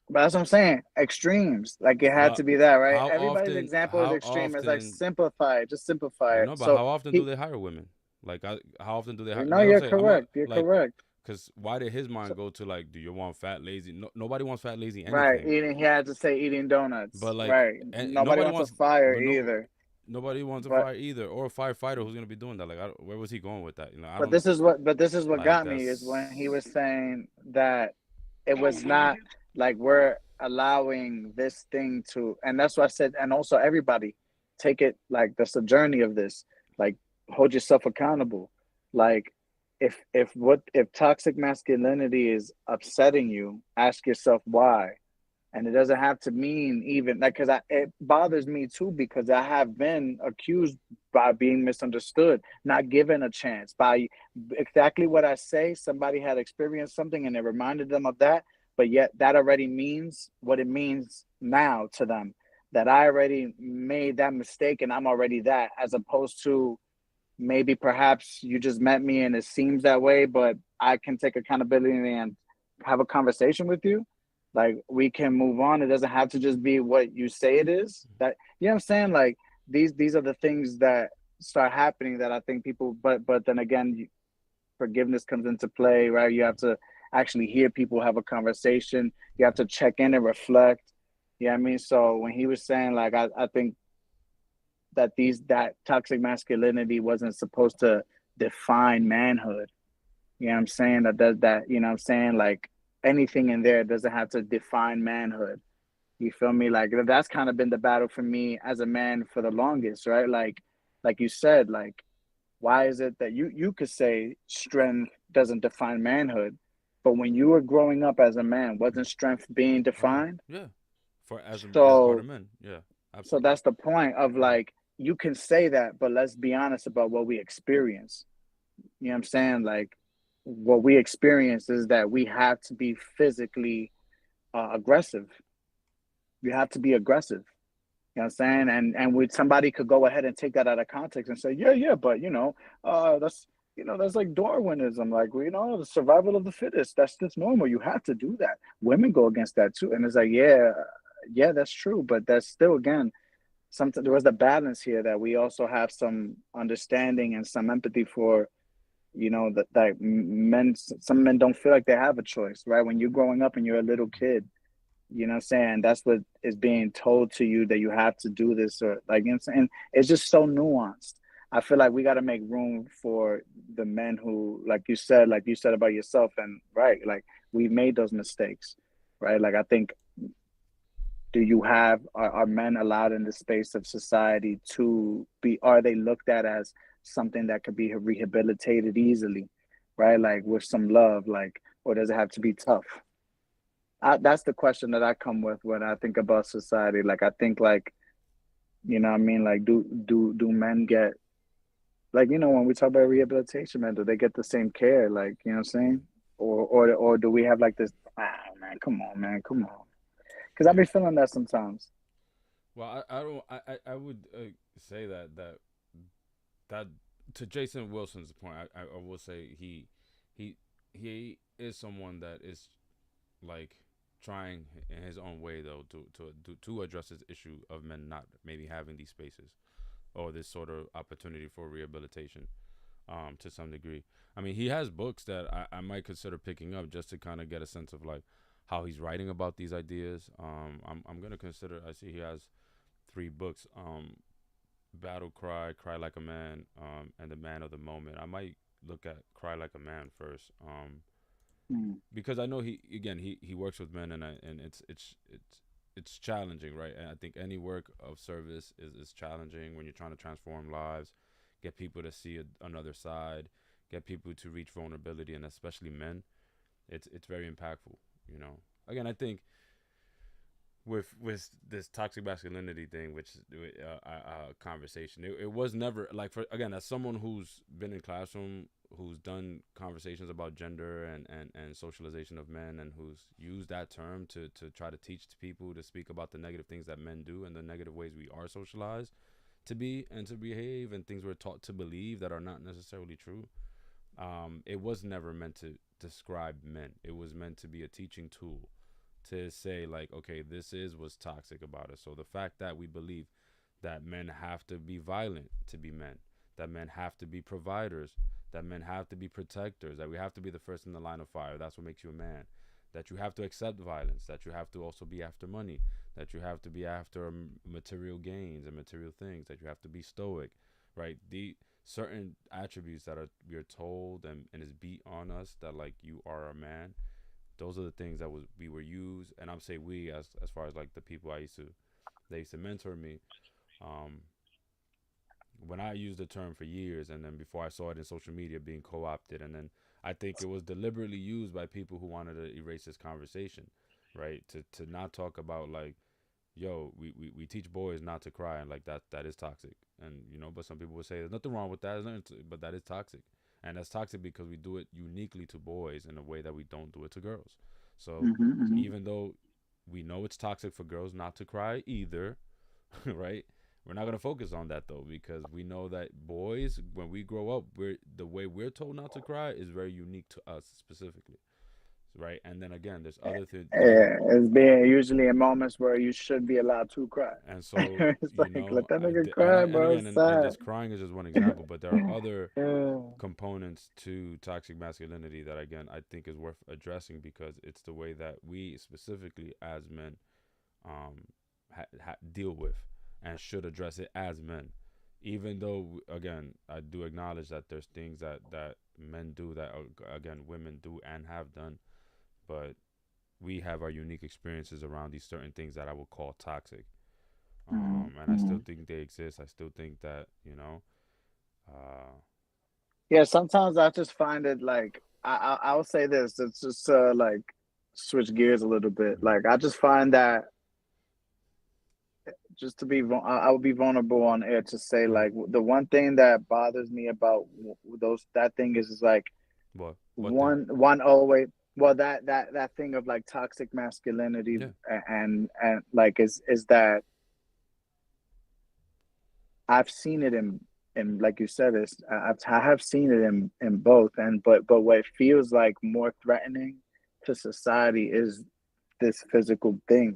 But that's what I'm saying. Extremes. Like it had to be that, right? How Everybody's often- example how is extreme. It's like often- simplify it. Just simplify it. No, but So how often do they hire women? Like, how often do they hire? No, you're correct. You're correct. Because why did his mind go to like, do you want fat, lazy? No, nobody wants fat, lazy anything. Right, eating. He had to say eating donuts. But like, right, nobody wants a fire either. Nobody wants a fire either, or a firefighter who's gonna be doing that. Like, where was he going with that? But this is what like, got me is when he was saying that it was not like we're allowing this thing to, and that's what I said, and also everybody take it like that's the journey of this. Like, hold yourself accountable. Like, if toxic masculinity is upsetting you, ask yourself why. And it doesn't have to mean even like, because it bothers me too, because I have been accused by being misunderstood, not given a chance by exactly what I say. Somebody had experienced something and it reminded them of that, but yet that already means what it means now to them, that I already made that mistake and I'm already that, as opposed to maybe perhaps you just met me and it seems that way, but I can take accountability and have a conversation with you. Like, we can move on. It doesn't have to just be what you say it is. That, you know what I'm saying? Like, these are the things that start happening that I think people, but then again, forgiveness comes into play, right? You have to actually hear people have a conversation. You have to check in and reflect. You know what I mean? So when he was saying, like, I think that toxic masculinity wasn't supposed to define manhood. You know what I'm saying? That you know what I'm saying? Like, anything in there doesn't have to define manhood. You feel me? Like, that's kind of been the battle for me as a man for the longest, right? Like you said, like, why is it that you could say strength doesn't define manhood, but when you were growing up as a man, wasn't strength being Oh yeah, defined? yeah. For as part of So men, yeah, so absolutely. that's the point of, like, you can say that, but let's be honest about what we experience. You know what I'm saying? Like, what we experience is that we have to be physically aggressive. You have to be aggressive. You know what I'm saying? And with somebody could go ahead and take that out of context and say, yeah, yeah, but that's that's like Darwinism, like, the survival of the fittest. That's just normal. You have to do that. Women go against that too, and it's like, yeah, yeah, that's true, but that's still, again, something. There was the balance here that we also have some understanding and some empathy for, that men. Some men don't feel like they have a choice, right? When you're growing up and you're a little kid, you know what I'm saying? That's what is being told to you, that you have to do this, or, like, you know what I'm saying? It's just so nuanced. I feel like we got to make room for the men who, like you said about yourself, and right, like, we've made those mistakes, right? Like, I think, do you have are men allowed in the space of society to be, are they looked at as something that could be rehabilitated easily, right? Like, with some love, like, or does it have to be tough? That's the question that I come with when I think about society. Like, I think, like, what I mean, like, do men get, like, when we talk about rehabilitation, man, do they get the same care? Like, you know what I'm saying? Or do we have like this? Man, come on, man, come on. Because I Yeah. be feeling that sometimes. Well, I don't. I would say that to Jason Wilson's point, I will say he he is someone that is like trying in his own way though to address this issue of men not maybe having these spaces or this sort of opportunity for rehabilitation to some degree. I mean, he has books that I might consider picking up just to kind of get a sense of like how he's writing about these ideas. I'm gonna consider. I see he has three books. Battle Cry, Cry Like a Man, and The Man of the Moment. I might look at Cry Like a Man first, Mm. because I know he works with men, and it's challenging, right? And I think any work of service is challenging when you're trying to transform lives, get people to see another side, get people to reach vulnerability, and especially men. It's very impactful, you know. Again, I think with this toxic masculinity thing, which conversation, it was never like, for again, as someone who's been in classroom, who's done conversations about gender and socialization of men, and who's used that term to try to teach people to speak about the negative things that men do and the negative ways we are socialized to be and to behave, and things we're taught to believe that are not necessarily true. It was never meant to describe men. It was meant to be a teaching tool to say like, okay, this is what's toxic about us. So the fact that we believe that men have to be violent to be men, that men have to be providers, that men have to be protectors, that we have to be the first in the line of fire, that's what makes you a man, that you have to accept violence, that you have to also be after money, that you have to be after material gains and material things, that you have to be stoic, right? The certain attributes that are we're told and is beat on us, that like, you are a man, Those are the things that was we were used, and I'm say we as far as like the people they used to mentor me. Um, when I used the term for years, and then before I saw it in social media being co-opted, and then I think it was deliberately used by people who wanted to erase this conversation, right? To not talk about like, yo, we teach boys not to cry, and like that is toxic, and but some people would say there's nothing wrong with that, but that is toxic, and that's toxic because we do it uniquely to boys in a way that we don't do it to girls. So Mm-hmm. even though we know it's toxic for girls not to cry either, right? We're not gonna focus on that though because we know that boys, when we grow up, we're the way we're told not to cry is very unique to us specifically, right? And then again, there's other things, It's being usually in moments where you should be allowed to cry. and so It's like let that nigga and cry, bro. again, It's and sad. this crying is just one example, but there are other Yeah. components to toxic masculinity that again I think is worth addressing because it's the way that we specifically as men um, deal with and should address it as men. Even though, again, I do acknowledge that there's things that men do that, again, women do and have done, but we have our unique experiences around these certain things that I would call toxic. And I Mm-hmm. still think they exist. I still think that, uh, Yeah, sometimes I just find it like I'll say this. It's just like switch gears a little bit. mhm. Like I just find that just to be I would be vulnerable on air to say Mhm. like the one thing that bothers me about those that thing is like What thing? one always well that thing of like toxic masculinity Yeah. and like is that I've seen it in like you said is I have seen it in both and but what it feels like more threatening to society is this physical thing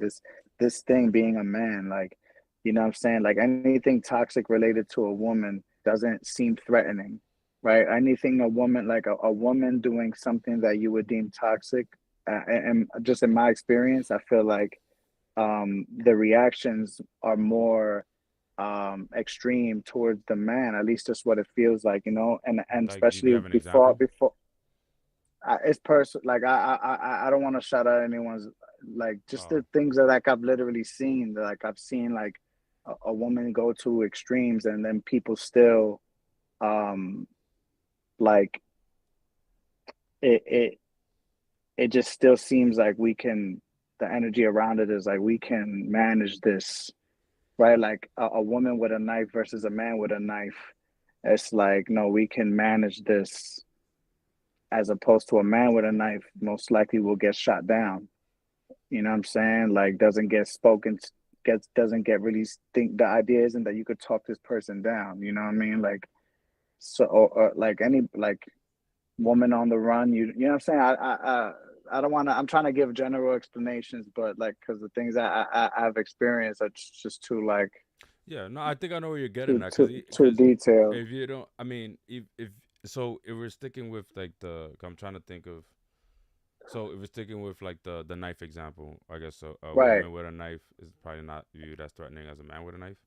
this thing being a man like you know what I'm saying like anything toxic related to a woman doesn't seem threatening, right? Anything a woman like a woman doing something that you would deem toxic and just in my experience I feel like the reactions are more extreme towards the man, at least that's what it feels like, you know, and Like, do you especially have an example? before it's person like I don't want to shout out anyone's like just Oh, the things that like I've literally seen like I've seen like a woman go to extremes and then people still um like it it just still seems like we can the energy around it is like we can manage this, right? Like a woman with a knife versus a man with a knife, it's like no we can manage this as opposed to a man with a knife most likely will get shot down. You know what I'm saying? Like doesn't get spoken gets doesn't get really think the idea isn't that you could talk this person down. You know what I mean? Like so or like any like woman on the run. You know what I'm saying? I don't want to. I'm trying to give general explanations, but like because the things that I've experienced are just too like yeah. No, I think I know where you're getting too at, too too because detailed. if you don't, I mean, if so, if we're sticking with like I'm trying to think of. So if we're sticking with like the knife example, I guess a Right? woman with a knife is probably not viewed as threatening as a man with a knife.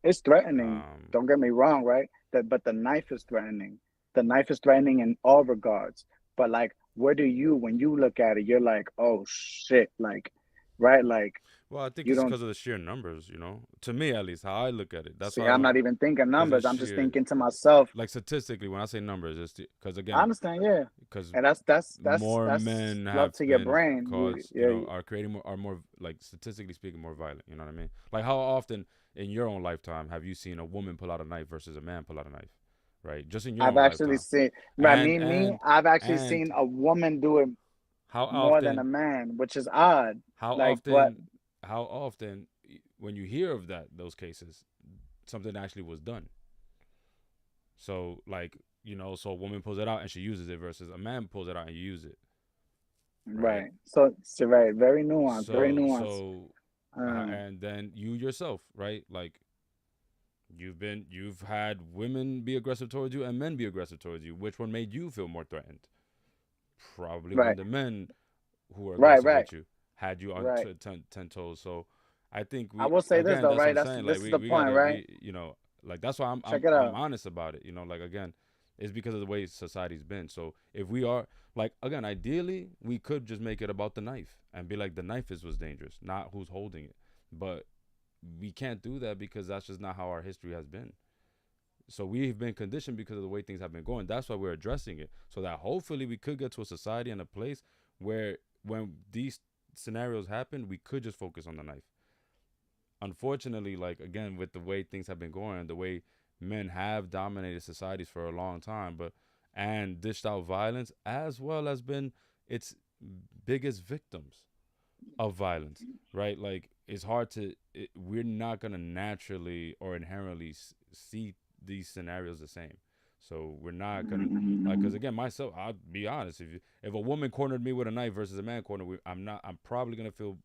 It's threatening. Um, Don't get me wrong, right? That but the knife is threatening. The knife is threatening in all regards. But like, where do you when you look at it, you're like, oh shit, like, right? Like well, I think you it's don't because of the sheer numbers. To me at least, how I look at it. That's see. why I I'm don't. not even thinking Because numbers. it's I'm just sheer, thinking to myself. like statistically, when I say numbers, it's because I again, understand, yeah, because and more that's men love have to your been brain. caused, Yeah, are creating more, are more like statistically speaking more violent. You know what I mean? Like how often in your own lifetime have you seen a woman pull out a knife versus a man pull out a knife? Right, just in your I've own actually lifetime. seen. Right, And I've actually and seen a woman do it how more than a often man, which is odd. how Like, but often how often when you hear of those cases, something actually was done. So like so a woman pulls it out and she uses it versus a man pulls it out and you use it, right? right. So right, very nuanced, very So nuanced. so Um, and then you yourself, right? Like you've had women be aggressive towards you and men be aggressive towards you. Which one made you feel more threatened? Probably when right, the men who were right, aggressive right, with you had you on right. ten toes. So I think I we will say this again, though, that's what right? I'm That's saying. Like this is the we point, gotta right? be like that's why Check it I'm out. honest about it. Like again, It's because of the way society's been. So if we are like, again, ideally we could just make it about the knife and be like, the knife is what's dangerous, not who's holding it. But we can't do that because that's just not how our history has been. So we've been conditioned because of the way things have been going. That's why we're addressing it, so that hopefully we could get to a society and a place where when these scenarios happen, we could just focus on the knife. Unfortunately, like again, with the way things have been going, the way men have dominated societies for a long time, but and dished out violence as well as been its biggest victims of violence, right? Like it's hard to we're not gonna naturally or inherently see these scenarios the same. So we're not gonna like, because again, myself, I'll be honest. If a woman cornered me with a knife versus a man cornered me, I'm not. I'm probably gonna feel.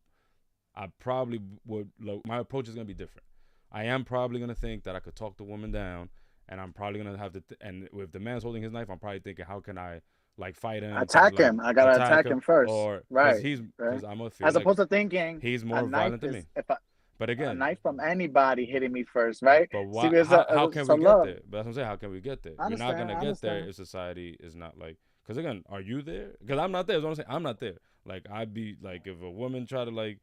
I probably would. My approach is gonna be different. I am probably gonna think that I could talk the woman down, and I'm probably gonna have to. And if the man's holding his knife, I'm probably thinking, how can I like fight him to Attack like him. I gotta attack attack him, him first. or Right. Right. because I'm gonna feel As like opposed to thinking he's a more knife violent than is me. if But a again, knife from anybody hitting me first, right? but See, why? there's a How can so we get love. there? But that's what I'm saying. How can we get there? I We're not understand. gonna I get there understand. if society is not like. Because again, are you there? Because I'm not there. That's what I'm saying. I'm not there. Like I'd be like, if a woman try to like,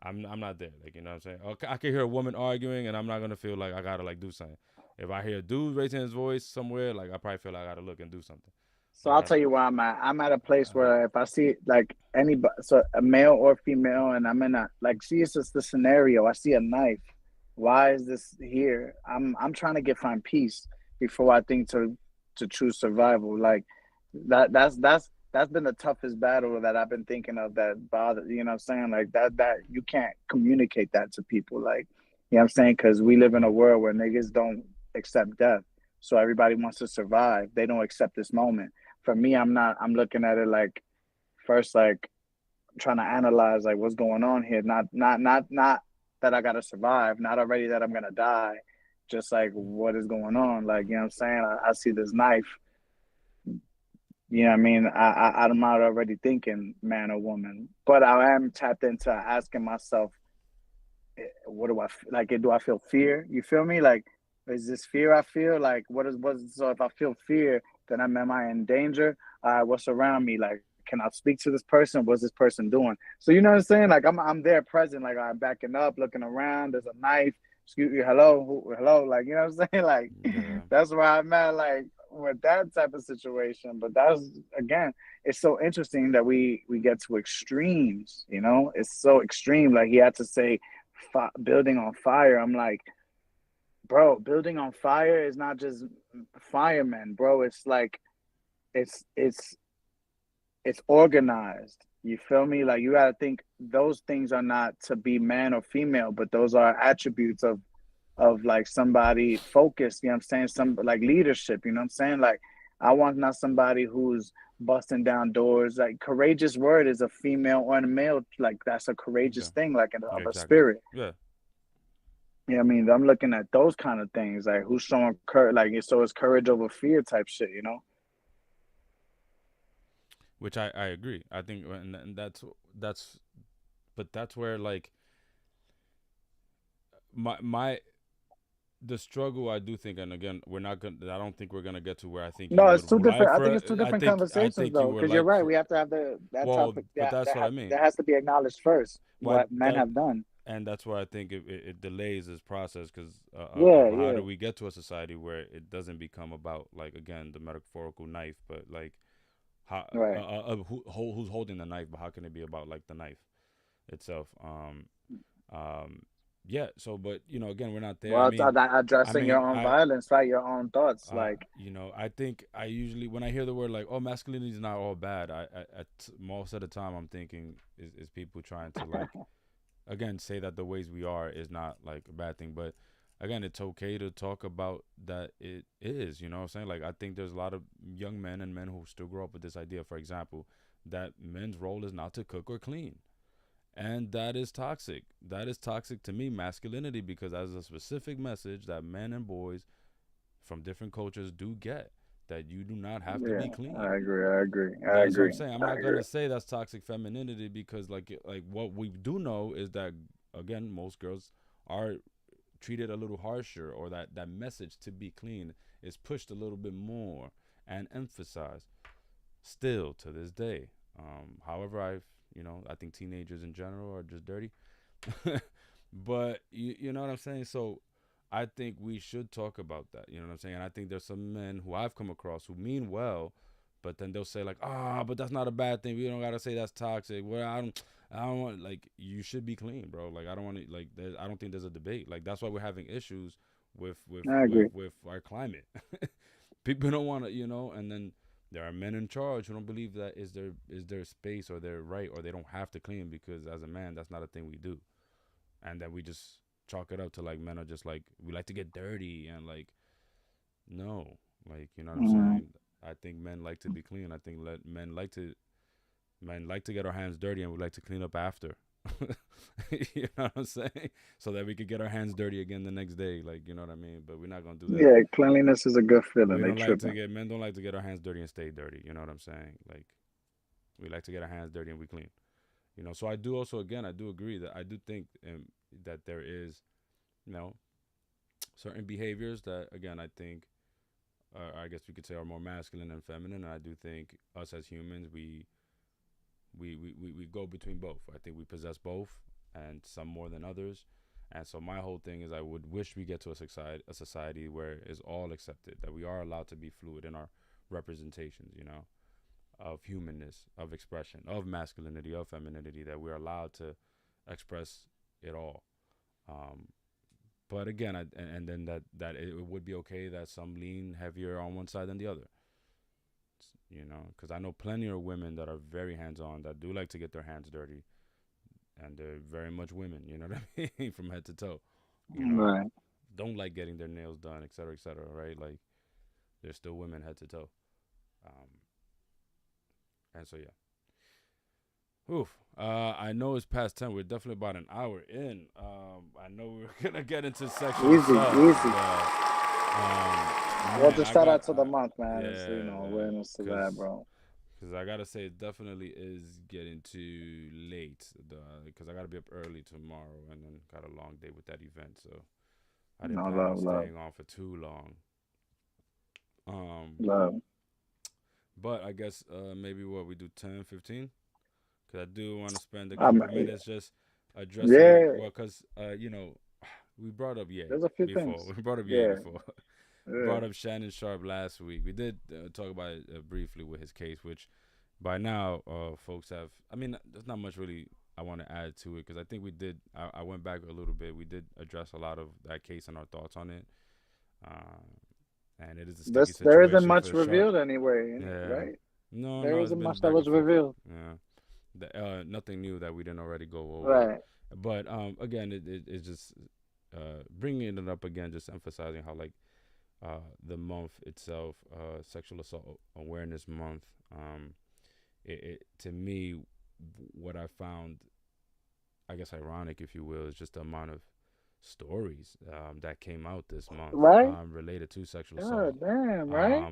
I'm not there. Like, you know what I'm saying? Okay, I can hear a woman arguing, and I'm not gonna feel like I gotta like do something. If I hear a dude raising his voice somewhere, like I probably feel like I gotta look and do something. So Like I'll I, tell you where I'm at. I'm at a place uh, where if I see like anybody, so a male or female, and I'm in a like, see, it's just the scenario. I see a knife. Why is this here? I'm trying to find peace before I think to choose survival. Like that's been the toughest battle that I've been thinking of that bother. You know what I'm saying? Like that you can't communicate that to people. Like, you know what I'm saying? Because we live in a mm, world where niggas don't accept death. So everybody wants to survive. They don't accept this moment. For me, I'm not. I'm looking at it like first, like trying to analyze like what's going on here. Not that I gotta survive. Not already that I'm gonna die. Just like what is going on. Like, you know what I'm saying. I see this knife. You know what I mean? I'm not already thinking man or woman, but I am tapped into asking myself, what do I like? Do I feel fear? You feel me? Like, is this fear I feel? Like, what is so if I feel fear, then am I in danger? What's around me? Like, can I speak to this person? What's this person doing? So you know what I'm saying? Like, I'm there present. Like, I'm backing up, looking around. There's a knife. Excuse me. Hello, hello. Like, you know what I'm saying? Like, yeah, that's where I'm at. Like with that type of situation. But that's again, it's so interesting that we get to extremes. You know, it's so extreme. Like he had to say building on fire. I'm like, bro, building on fire is not just firemen, bro. It's like it's it's it's organized. You feel me? Like you gotta think those things are not to be man or female, but those are attributes of like somebody focused, you know what I'm saying? Some like leadership, you know what I'm saying? Like I want not somebody who's busting down doors. Like courageous word is a female or a male, like that's a courageous okay, thing, like yeah, of a exactly, spirit. yeah. You know what I mean? I'm looking at those kind of things, like who's showing courage, like so it's courage over fear type shit, you know? Which I agree. I think, and that's, but that's where like my the struggle, I do think, and again, we're not gonna. I don't think we're gonna get to where I think you No, it's would two like different. I think for. it's two different I conversations think you though, would because you're like right. for. We have to have that Well, topic but that's what I mean. that has to be acknowledged first. But What men that, have done. and that's why I think it delays this process, because Yeah, of how yeah, do we get to a society where it doesn't become about like, again, the metaphorical knife, but like how right. who's holding the knife, but how can it be about like the knife itself? Um, yeah. So, but again, we're not there. Well, it's I addressing your mean, own I violence, right? Your own thoughts, like I think I usually, when I hear the word like, oh, masculinity is not all bad, most of the time I'm thinking is people trying to like, again, say that the ways we are is not like a bad thing. But again, it's okay to talk about that it is, you know what I'm saying? Like, I think there's a lot of young men and men who still grow up with this idea, for example, that men's role is not to cook or clean. And that is toxic. That is toxic to me, masculinity, because as a specific message that men and boys from different cultures do get, that you do not have to yeah, be clean. I agree. I agree. I That's what I'm agree. saying. I'm I not agree. gonna say that's toxic femininity, because like what we do know is that, again, most girls are treated a little harsher, or that message to be clean is pushed a little bit more. and emphasized still to this day. However, I think teenagers in general are just dirty. But you know what I'm saying? So I think we should talk about that. You know what I'm saying? And I think there's some men who I've come across who mean well, but then they'll say like, but that's not a bad thing. We don't gotta say that's toxic. Well, I don't want like you should be clean, bro. Like I don't want to like. I don't think there's a debate. Like that's why we're having issues with with I with agree. with our climate. People don't want to, and then there are men in charge who don't believe that is their space or their right or they don't have to clean because as a man that's not a thing we do, and that we just chalk it up to like men are just like we like to get dirty and like no, like you know what I'm Mm-hmm. saying. I think men like to be clean. I think men like to get our hands dirty and we like to clean up after. You know what I'm saying? So that we could get our hands dirty again the next day. Like, you know what I mean? But we're not gonna do that. Yeah, cleanliness is a good feeling. We They don't like to tripping. get men don't like to get our hands dirty and stay dirty. You know what I'm saying? Like we like to get our hands dirty and we clean. So I do also again I do agree that I do think that there is you know certain behaviors that again I think I guess we could say are more masculine and feminine. And I do think us as humans we go between both. I think we possess both, and some more than others. And so my whole thing is I would wish we get to a society where it's all accepted, that we are allowed to be fluid in our representations, of humanness, of expression, of masculinity, of femininity, that we're allowed to express it all. Um, but again, and then that it would be okay that some lean heavier on one side than the other. Because I know plenty of women that are very hands on that do like to get their hands dirty, and they're very much women. You know what I mean, from head to toe. You know, Right. don't like getting their nails done, etc., etc. Right? Like they're still women head to toe. Um, and so yeah. Oof. I know it's past 10. We're definitely about an hour in. I know we're gonna get into sexual Easy, assault, easy. but Well, man, just shout out to the month, man. It's yeah, awareness to that, because bro. I gotta say it definitely is getting too late. Because I gotta be up early tomorrow and then got a long day with that event, so I didn't No plan on love, love, staying on for too long. Um, love. but I guess maybe what we do 10, 15. Because I do want to spend a Um, couple minutes just addressing yeah, well, because we brought up Ye there's a few before. things. We brought up Ye Yeah, before. We yeah. brought up Shannon Sharp last week. We did talk about it briefly with his case, which by now folks have. I mean, there's not much really I want to add to it because I think we did. I went back a little bit. We did address a lot of that case and our thoughts on it. Uh, and it is a sticky There isn't situation much for Sharp. revealed anyway, Yeah. right? No, There no, it's isn't been much that back and was forth. revealed. Yeah. Nothing new that we didn't already go over. Right. But again, it's just bringing it up again, just emphasizing how like the month itself, Sexual Assault Awareness Month, it to me, what I found, I guess, ironic, if you will, is just the amount of stories that came out this month Right? related to sexual assault, God damn, right?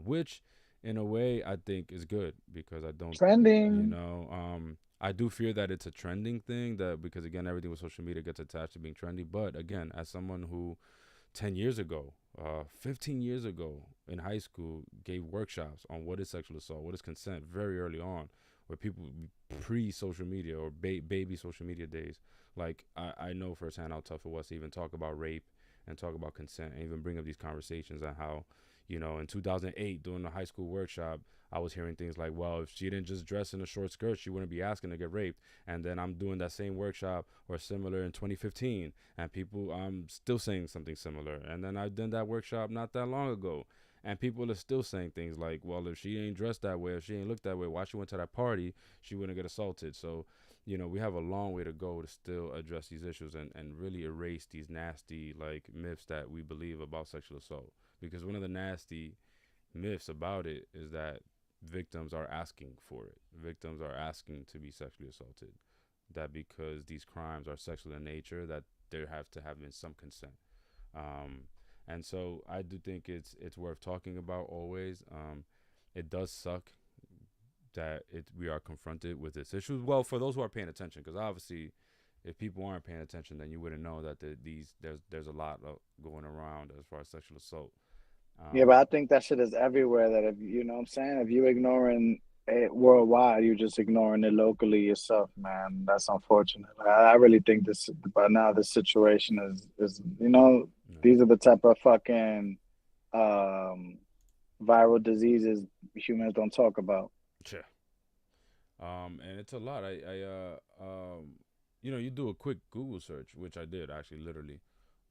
which in a way I think is good because I don't, Trending. I do fear that it's a trending thing that because again everything with social media gets attached to being trendy. But again, as someone who 10 years ago, 15 years ago in high school gave workshops on what is sexual assault, what is consent very early on, where people pre social media or baby social media days, like I know firsthand how tough it was to even talk about rape and talk about consent and even bring up these conversations and how, in 2008 during the high school workshop, I was hearing things like, well, if she didn't just dress in a short skirt, she wouldn't be asking to get raped. And then I'm doing that same workshop or similar in 2015, and people, I'm still saying something similar. And then I did that workshop not that long ago, and people are still saying things like, well, if she ain't dressed that way, if she ain't looked that way, why she went to that party, she wouldn't get assaulted. So, we have a long way to go to still address these issues and really erase these nasty, like, myths that we believe about sexual assault. Because one of the nasty myths about it is that victims are asking for it. Victims are asking to be sexually assaulted. That because these crimes are sexual in nature, that there have to have been some consent. Um, and so I do think it's worth talking about always. It does suck that we are confronted with this issue. Well, for those who are paying attention, because obviously, if people aren't paying attention, then you wouldn't know that there's a lot going around as far as sexual assault. Yeah, but Um, I think that shit is everywhere. That if you know what I'm saying, if you ignoring it worldwide, you're just ignoring it locally yourself, man. That's unfortunate. I really think this by now this situation is yeah, these are the type of fucking um viral diseases humans don't talk about. sure. And it's a lot. You do a quick Google search, which I did actually, literally.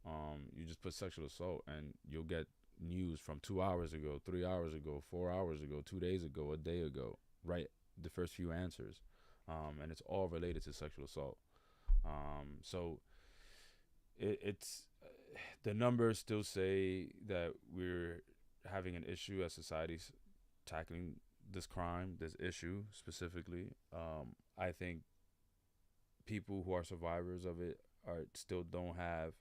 You just put sexual assault, and you'll get news from 2 hours ago, 3 hours ago, 4 hours ago, 2 days ago, a day ago. Right, the first few answers, and it's all related to sexual assault. So it's the numbers still say that we're having an issue as society's tackling this crime, this issue specifically. I think people who are survivors of it are still don't have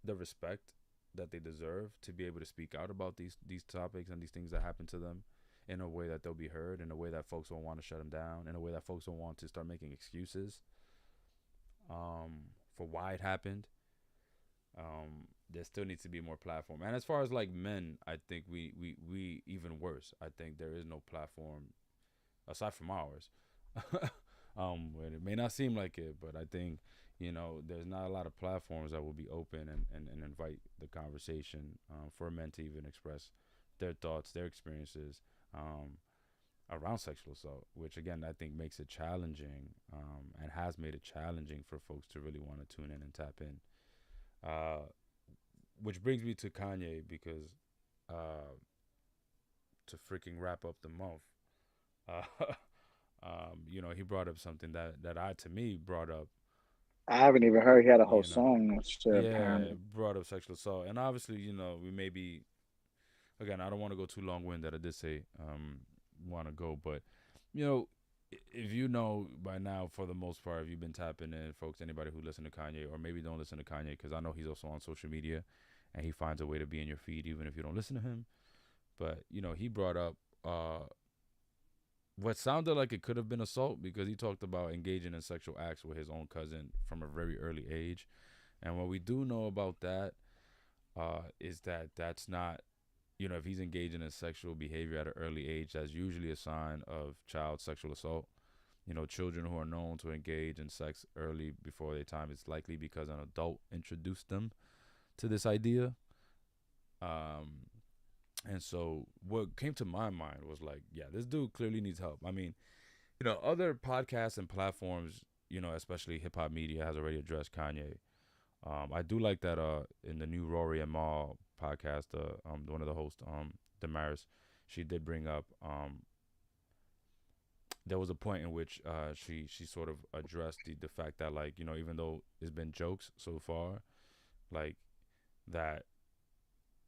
the respect that they deserve to be able to speak out about these topics and these things that happen to them in a way that they'll be heard, in a way that folks don't want to shut them down, in a way that folks don't want to start making excuses for why it happened. There still needs to be more platform. And as far as like men, I think we even worse. I think there is no platform aside from ours. And it may not seem like it, but I think there's not a lot of platforms that will be open and invite the conversation for men to even express their thoughts, their experiences around sexual assault, which again I think makes it challenging and has made it challenging for folks to really want to tune in and tap in. Uh, which brings me to Kanye because uh, to freaking wrap up the month, uh, he brought up something that I to me brought up, I haven't even heard he had a whole you know, song and shit. yeah, Apparently, brought up sexual assault, and obviously, we may be again. I don't want to go too long winded. I did say want to go, but you know. If you know by now, for the most part, if you've been tapping in, folks, anybody who listen to Kanye or maybe don't listen to Kanye, because I know he's also on social media, and he finds a way to be in your feed even if you don't listen to him. But he brought up what sounded like it could have been assault because he talked about engaging in sexual acts with his own cousin from a very early age. And what we do know about that is that that's not, if he's engaging in sexual behavior at an early age, that's usually a sign of child sexual assault. Children who are known to engage in sex early before their time, it's likely because an adult introduced them to this idea. Um, and so what came to my mind was like, yeah, this dude clearly needs help. I mean, other podcasts and platforms, especially hip hop media, has already addressed Kanye. I do like that in the new Rory and Mal podcast, one of the hosts, Damaris, she did bring up there was a point in which she sort of addressed the fact that, like, even though it's been jokes so far, like, that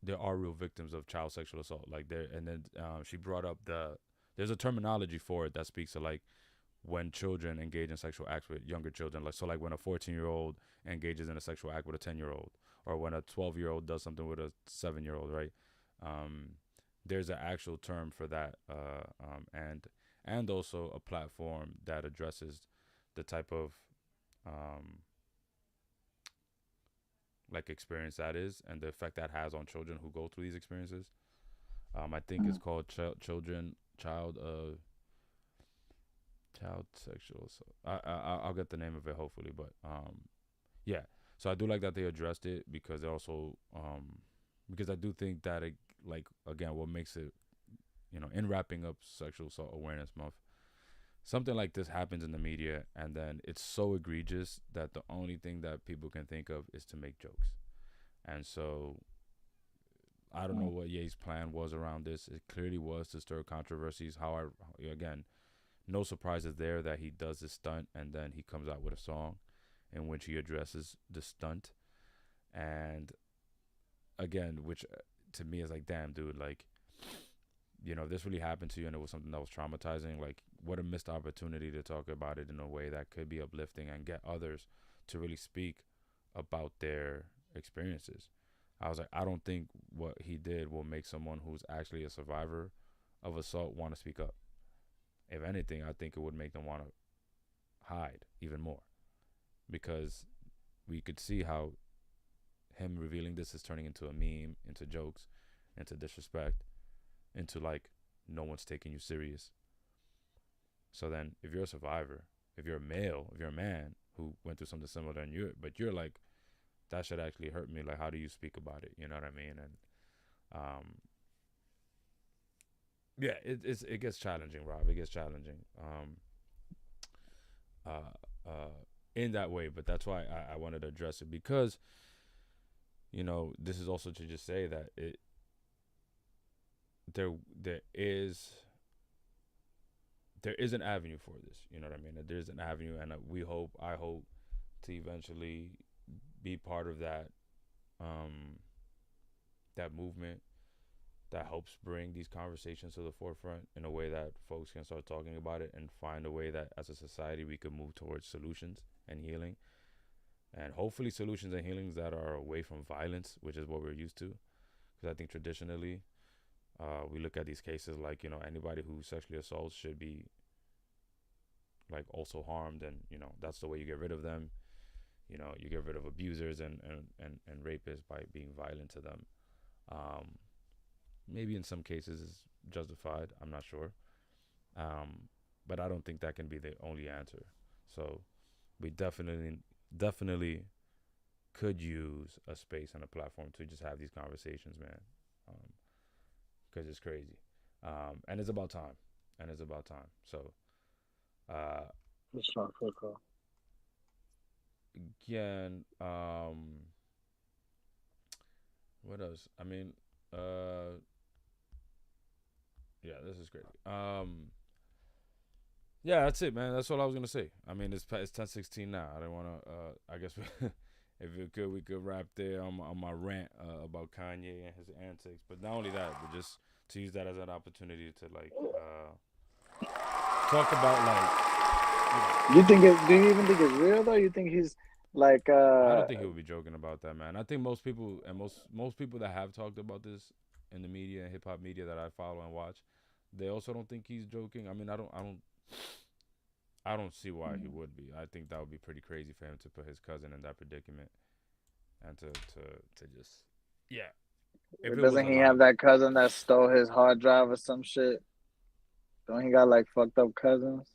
there are real victims of child sexual assault, like there. And then she brought up there's a terminology for it that speaks to, like, when children engage in sexual acts with younger children, like, so like when a 14-year-old engages in a sexual act with a 10-year-old, or when a 12-year-old does something with a 7-year-old, right? um, there's an actual term for that, and also a platform that addresses the type of um, like experience that is and the effect that has on children who go through these experiences. I think it's called child sexual. So I'll get the name of it hopefully, but yeah. So I do like that they addressed it because they also because I do think that it, like, again, what makes it, in wrapping up Sexual Assault Awareness Month, something like this happens in the media and then it's so egregious that the only thing that people can think of is to make jokes. And so I don't know what Ye's plan was around this. It clearly was to stir controversies. However, again, no surprises there that he does this stunt and then he comes out with a song in which he addresses the stunt. And again, which to me is like, damn, dude, like, if this really happened to you and it was something that was traumatizing, like, what a missed opportunity to talk about it in a way that could be uplifting and get others to really speak about their experiences. I was like, I don't think what he did will make someone who's actually a survivor of assault want to speak up. If anything, I think it would make them want to hide even more because we could see how him revealing this is turning into a meme, into jokes, into disrespect, into like no one's taking you serious. So then, if you're a survivor, if you're a male, if you're a man who went through something similar, and you're like, that should actually hurt me. Like, how do you speak about it? You know what I mean? And yeah, it gets challenging, Rob. It gets challenging. Uh, in that way, but that's why I wanted to address it because this is also to just say that there there is there is an avenue for this. You know what I mean? There's an avenue, and I hope to eventually be part of um, that movement that helps bring these conversations to the forefront in a way that folks can start talking about it and find a way that as a society we could move towards solutions and healing, and hopefully solutions and healings that are away from violence, which is what we're used to. Because I think traditionally, we look at these cases like anybody who sexually assaults should be like also harmed, and that's the way you get rid of them. You get rid of abusers and rapists by being violent to them. Um, Maybe in some cases it's justified. I'm not sure, um, but I don't think that can be the only answer. So we definitely could use a space and a platform to just have these conversations, man, because it's crazy, and it's about time, and it's about time. So, uh, For sure, for sure. again, what else? I mean, uh, yeah, this is crazy. Yeah, that's it, man. That's all I was gonna say. I mean, it's 10:16 now. I don't wanna. I guess if it could, we could wrap there on my rant about Kanye and his antics. But not only that, but just to use that as an opportunity to like talk about You think it? Do you even think it's real though? You think he's like I don't think he would be joking about that, man. I think most people and most people that have talked about this in the media and hip hop media that I follow and watch, they also don't think he's joking. I mean, I don't see why he would be. I think that would be pretty crazy for him to put his cousin in that predicament and to just yeah. If it was doesn't he have alive. that cousin that stole his hard drive or some shit? Don't he got like fucked up cousins?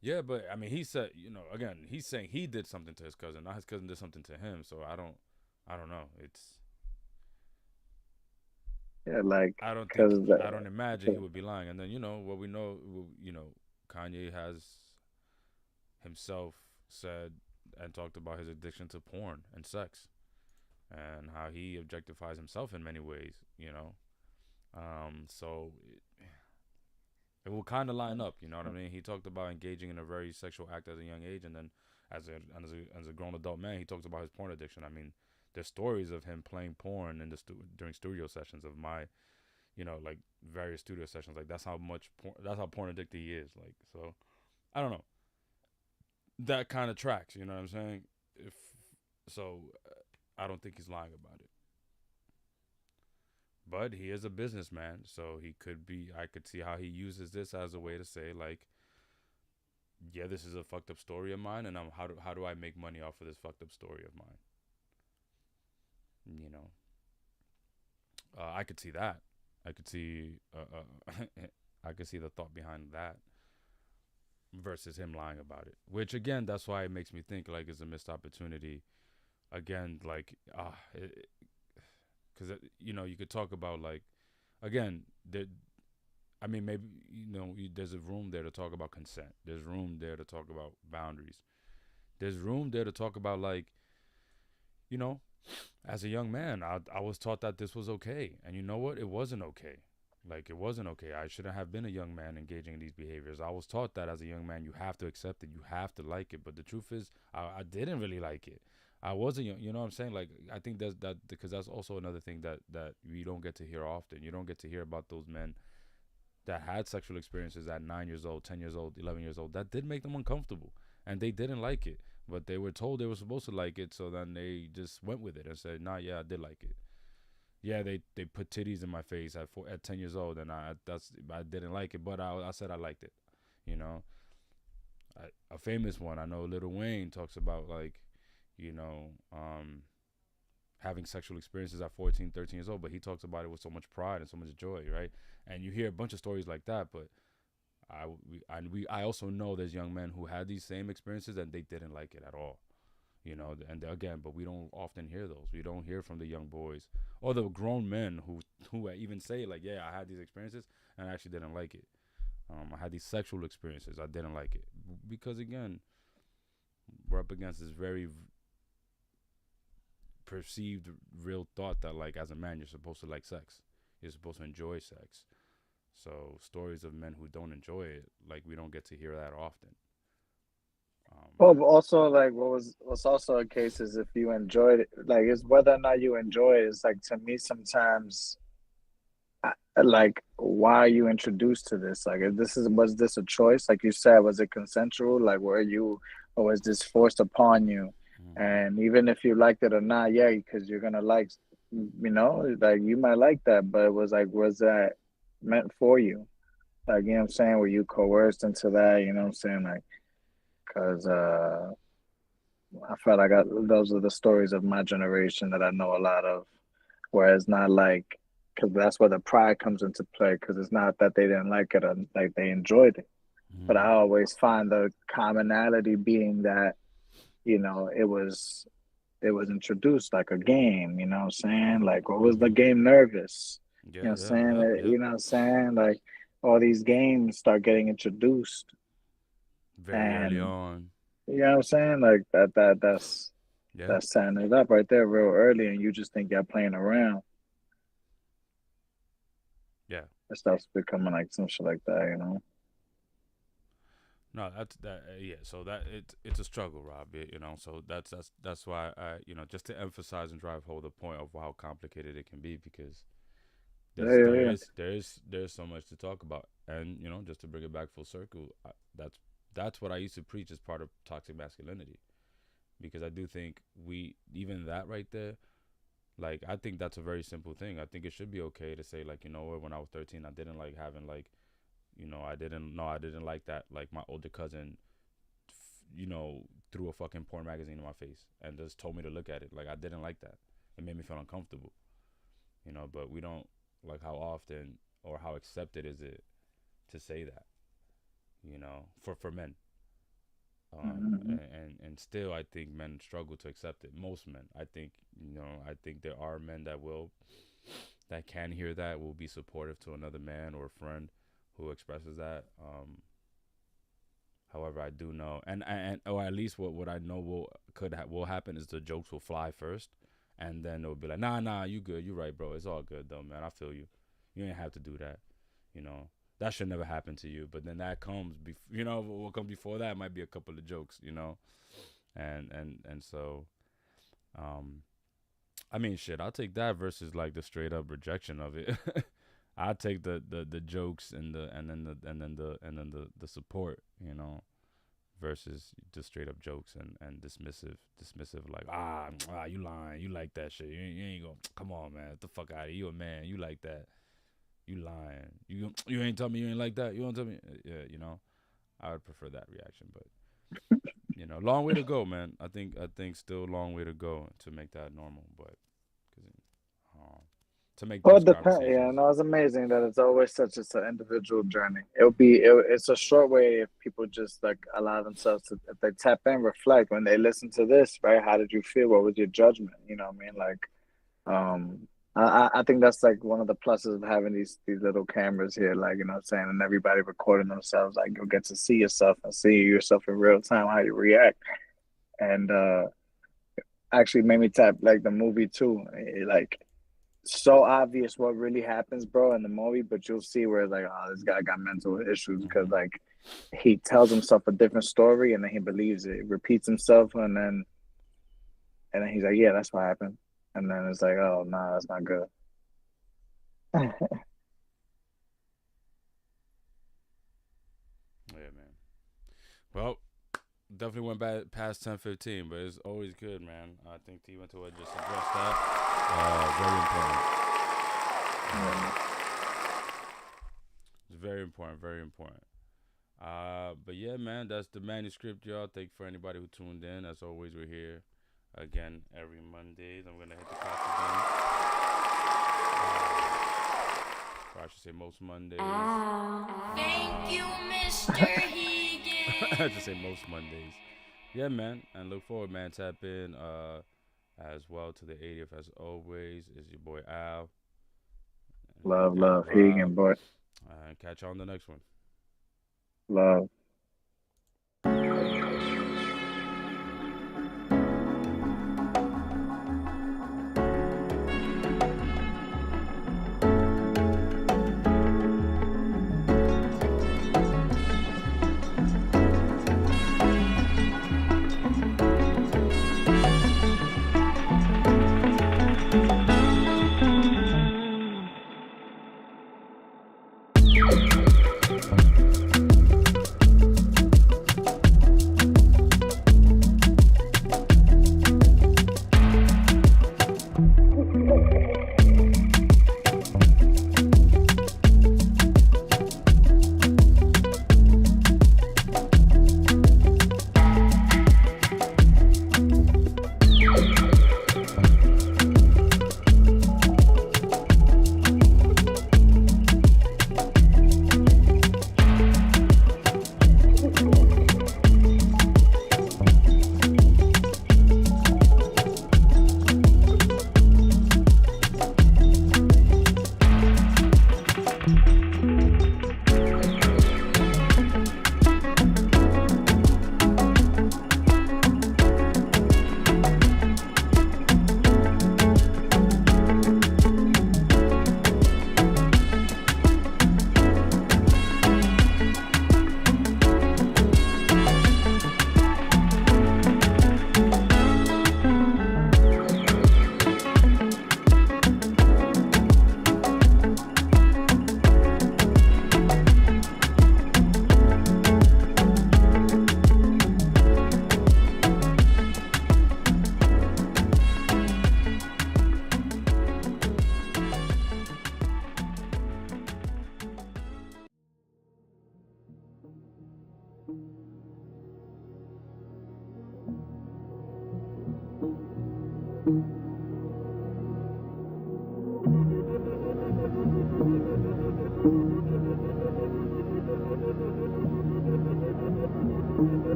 Yeah, but I mean, he said, again, he's saying he did something to his cousin, not his cousin did something to him. So I don't know. Yeah, like I don't think, because I don't imagine he would be lying. And then what we know, Kanye has himself said and talked about his addiction to porn and sex and how he objectifies himself in many ways. So it will kind of line up. You know what I mean? He talked about engaging in a very sexual act at a young age, and then as a grown adult man, he talks about his porn addiction. I mean, there's stories of him playing porn in during studio sessions of my, like various studio sessions. Like that's how porn addicted he is. Like so, I don't know. That kind of tracks. You know what I'm saying? If so, I don't think he's lying about it. But he is a businessman, so he could be. I could see how he uses this as a way to say, like, yeah, this is a fucked up story of mine, and how do I make money off of this fucked up story of mine? You know, I could see that. I could see, I could see the thought behind that versus him lying about it. Which again, that's why it makes me think like it's a missed opportunity. Again, like because you could talk about like again there. I mean, maybe there's a room there to talk about consent. There's room there to talk about boundaries. There's room there to talk about like you know, as a young man, I was taught that this was okay, and you know what? It wasn't okay. Like it wasn't okay. I shouldn't have been a young man engaging in these behaviors. I was taught that as a young man, you have to accept it, you have to like it. But the truth is, I didn't really like it. I wasn't, you know what I'm saying? Like I think that's that because that's also another thing that we don't get to hear often. You don't get to hear about those men that had sexual experiences at 9 years old, 10 years old, 11 years old. That did make them uncomfortable, and they didn't like it. But they were told they were supposed to like it, so then they just went with it and said, "Nah, yeah, I did like it." Yeah, they put titties in my face at 10 years old, and I didn't like it, but I said I liked it. You know, a famous one I know, Little Wayne talks about like, you know, having sexual experiences at 14, 13 years old, but he talks about it with so much pride and so much joy, right? And you hear a bunch of stories like that, but I also know there's young men who had these same experiences and they didn't like it at all, you know. And again, but we don't often hear those. We don't hear from the young boys or the grown men who even say like, yeah, I had these experiences and I actually didn't like it. I had these sexual experiences, I didn't like it, because again, we're up against this very perceived real thought that like as a man you're supposed to like sex, you're supposed to enjoy sex. So stories of men who don't enjoy it, like we don't get to hear that often. Well, also like what's also a case is if you enjoyed it, like it's whether or not you enjoy it. It's like to me sometimes, like why are you introduced to this? Like if this is was this a choice? Like you said, was it consensual? Like were you, or was this forced upon you? Mm-hmm. And even if you liked it or not, yeah, because you're gonna like, like you might like that, but it was like, was that meant for you? Like, you know what I'm saying? Were you coerced into that? You know what I'm saying? Like, because I felt like those are the stories of my generation that I know a lot of, where it's not like, because that's where the pride comes into play, because it's not that they didn't like it or like they enjoyed it. But Mm-hmm. I always find the commonality being that, it was introduced like a game, you know what I'm saying? Like, what was the Mm-hmm. game Nervous? You Yeah, know what I'm yeah, saying? yep, yep. You know what I'm saying? Like, all these games start getting introduced, Very early and on. you know what I'm saying? Like Yeah, that's setting it up right there real early, and you just think you're playing around. yeah. It starts becoming like some shit like that, you know? No, that's that. Yeah, so that it's a struggle, Rob. You know, so that's why I, you know, just to emphasize and drive home the point of how complicated it can be, because Yeah, yeah, yeah. there's so much to talk about, and you know, just to bring it back full circle, that's what I used to preach as part of toxic masculinity, because I do think we even that right there, like I think that's a very simple thing. I think it should be okay to say like, you know what, when I was 13, I didn't like having like, you know, I didn't like that like my older cousin, you know, threw a fucking porn magazine in my face and just told me to look at it. Like I didn't like that. It made me feel uncomfortable, you know. But we don't, like, how often or how accepted is it to say that, you know, for men. Mm-hmm. And still, I think men struggle to accept it. Most men, I think, you know, I think there are men that can hear that, will be supportive to another man or a friend who expresses that. However, I do know, and or at least what I know will happen is the jokes will fly first, and then they'll be like, nah, you good, you right, bro. It's all good though, man. I feel you. You ain't have to do that. You know, that should never happen to you. But then that comes, you know, what comes before that might be a couple of jokes, you know, and so, um, I mean, shit, I'll take that versus like the straight up rejection of it. I take the jokes and then the support, you know, versus just straight up jokes and dismissive like, you lying, you like that shit, you ain't gonna, come on, man, get the fuck out of here, you a man, you like that, you lying, you ain't tell me you ain't like that, you don't tell me, yeah, you know. I would prefer that reaction, but you know, long way to go, man. I think still a long way to go to make that normal, but 'cause, um, to make Well, those it depends. Yeah, conversations. no, it's amazing that it's always such it's an individual journey. It's a short way if people just like allow themselves to, if they tap in, reflect when they listen to this, right? How did you feel? What was your judgment? You know what I mean? Like, I think that's like one of the pluses of having these little cameras here, like, you know what I'm saying, and everybody recording themselves. Like you'll get to see yourself and see yourself in real time how you react. And actually made me tap like the movie too. Like so obvious what really happens, bro, in the movie, but you'll see where it's like, oh, this guy got mental issues because Hmm. like he tells himself a different story and then he believes it, repeats himself, and then he's like, yeah, that's what happened, and then it's like, oh, no, that's not good. Yeah, man. Well, definitely went back past 10:15, but it's always good, man. I think to even to just address that, very important. Yeah. It's very important, very important. But yeah, man, that's the manuscript, y'all. Thank you for anybody who tuned in. As always, we're here. again every Mondays. I'm gonna hit the clock again. Or I should say most Mondays. Thank you, Mr. Higgins. I should say most Mondays. Yeah, man, and look forward, man. Tap in as well to the 80th as always. Is your boy Al. Love, Got love, Rob. Higgin, boy. And catch you on the next one. Love.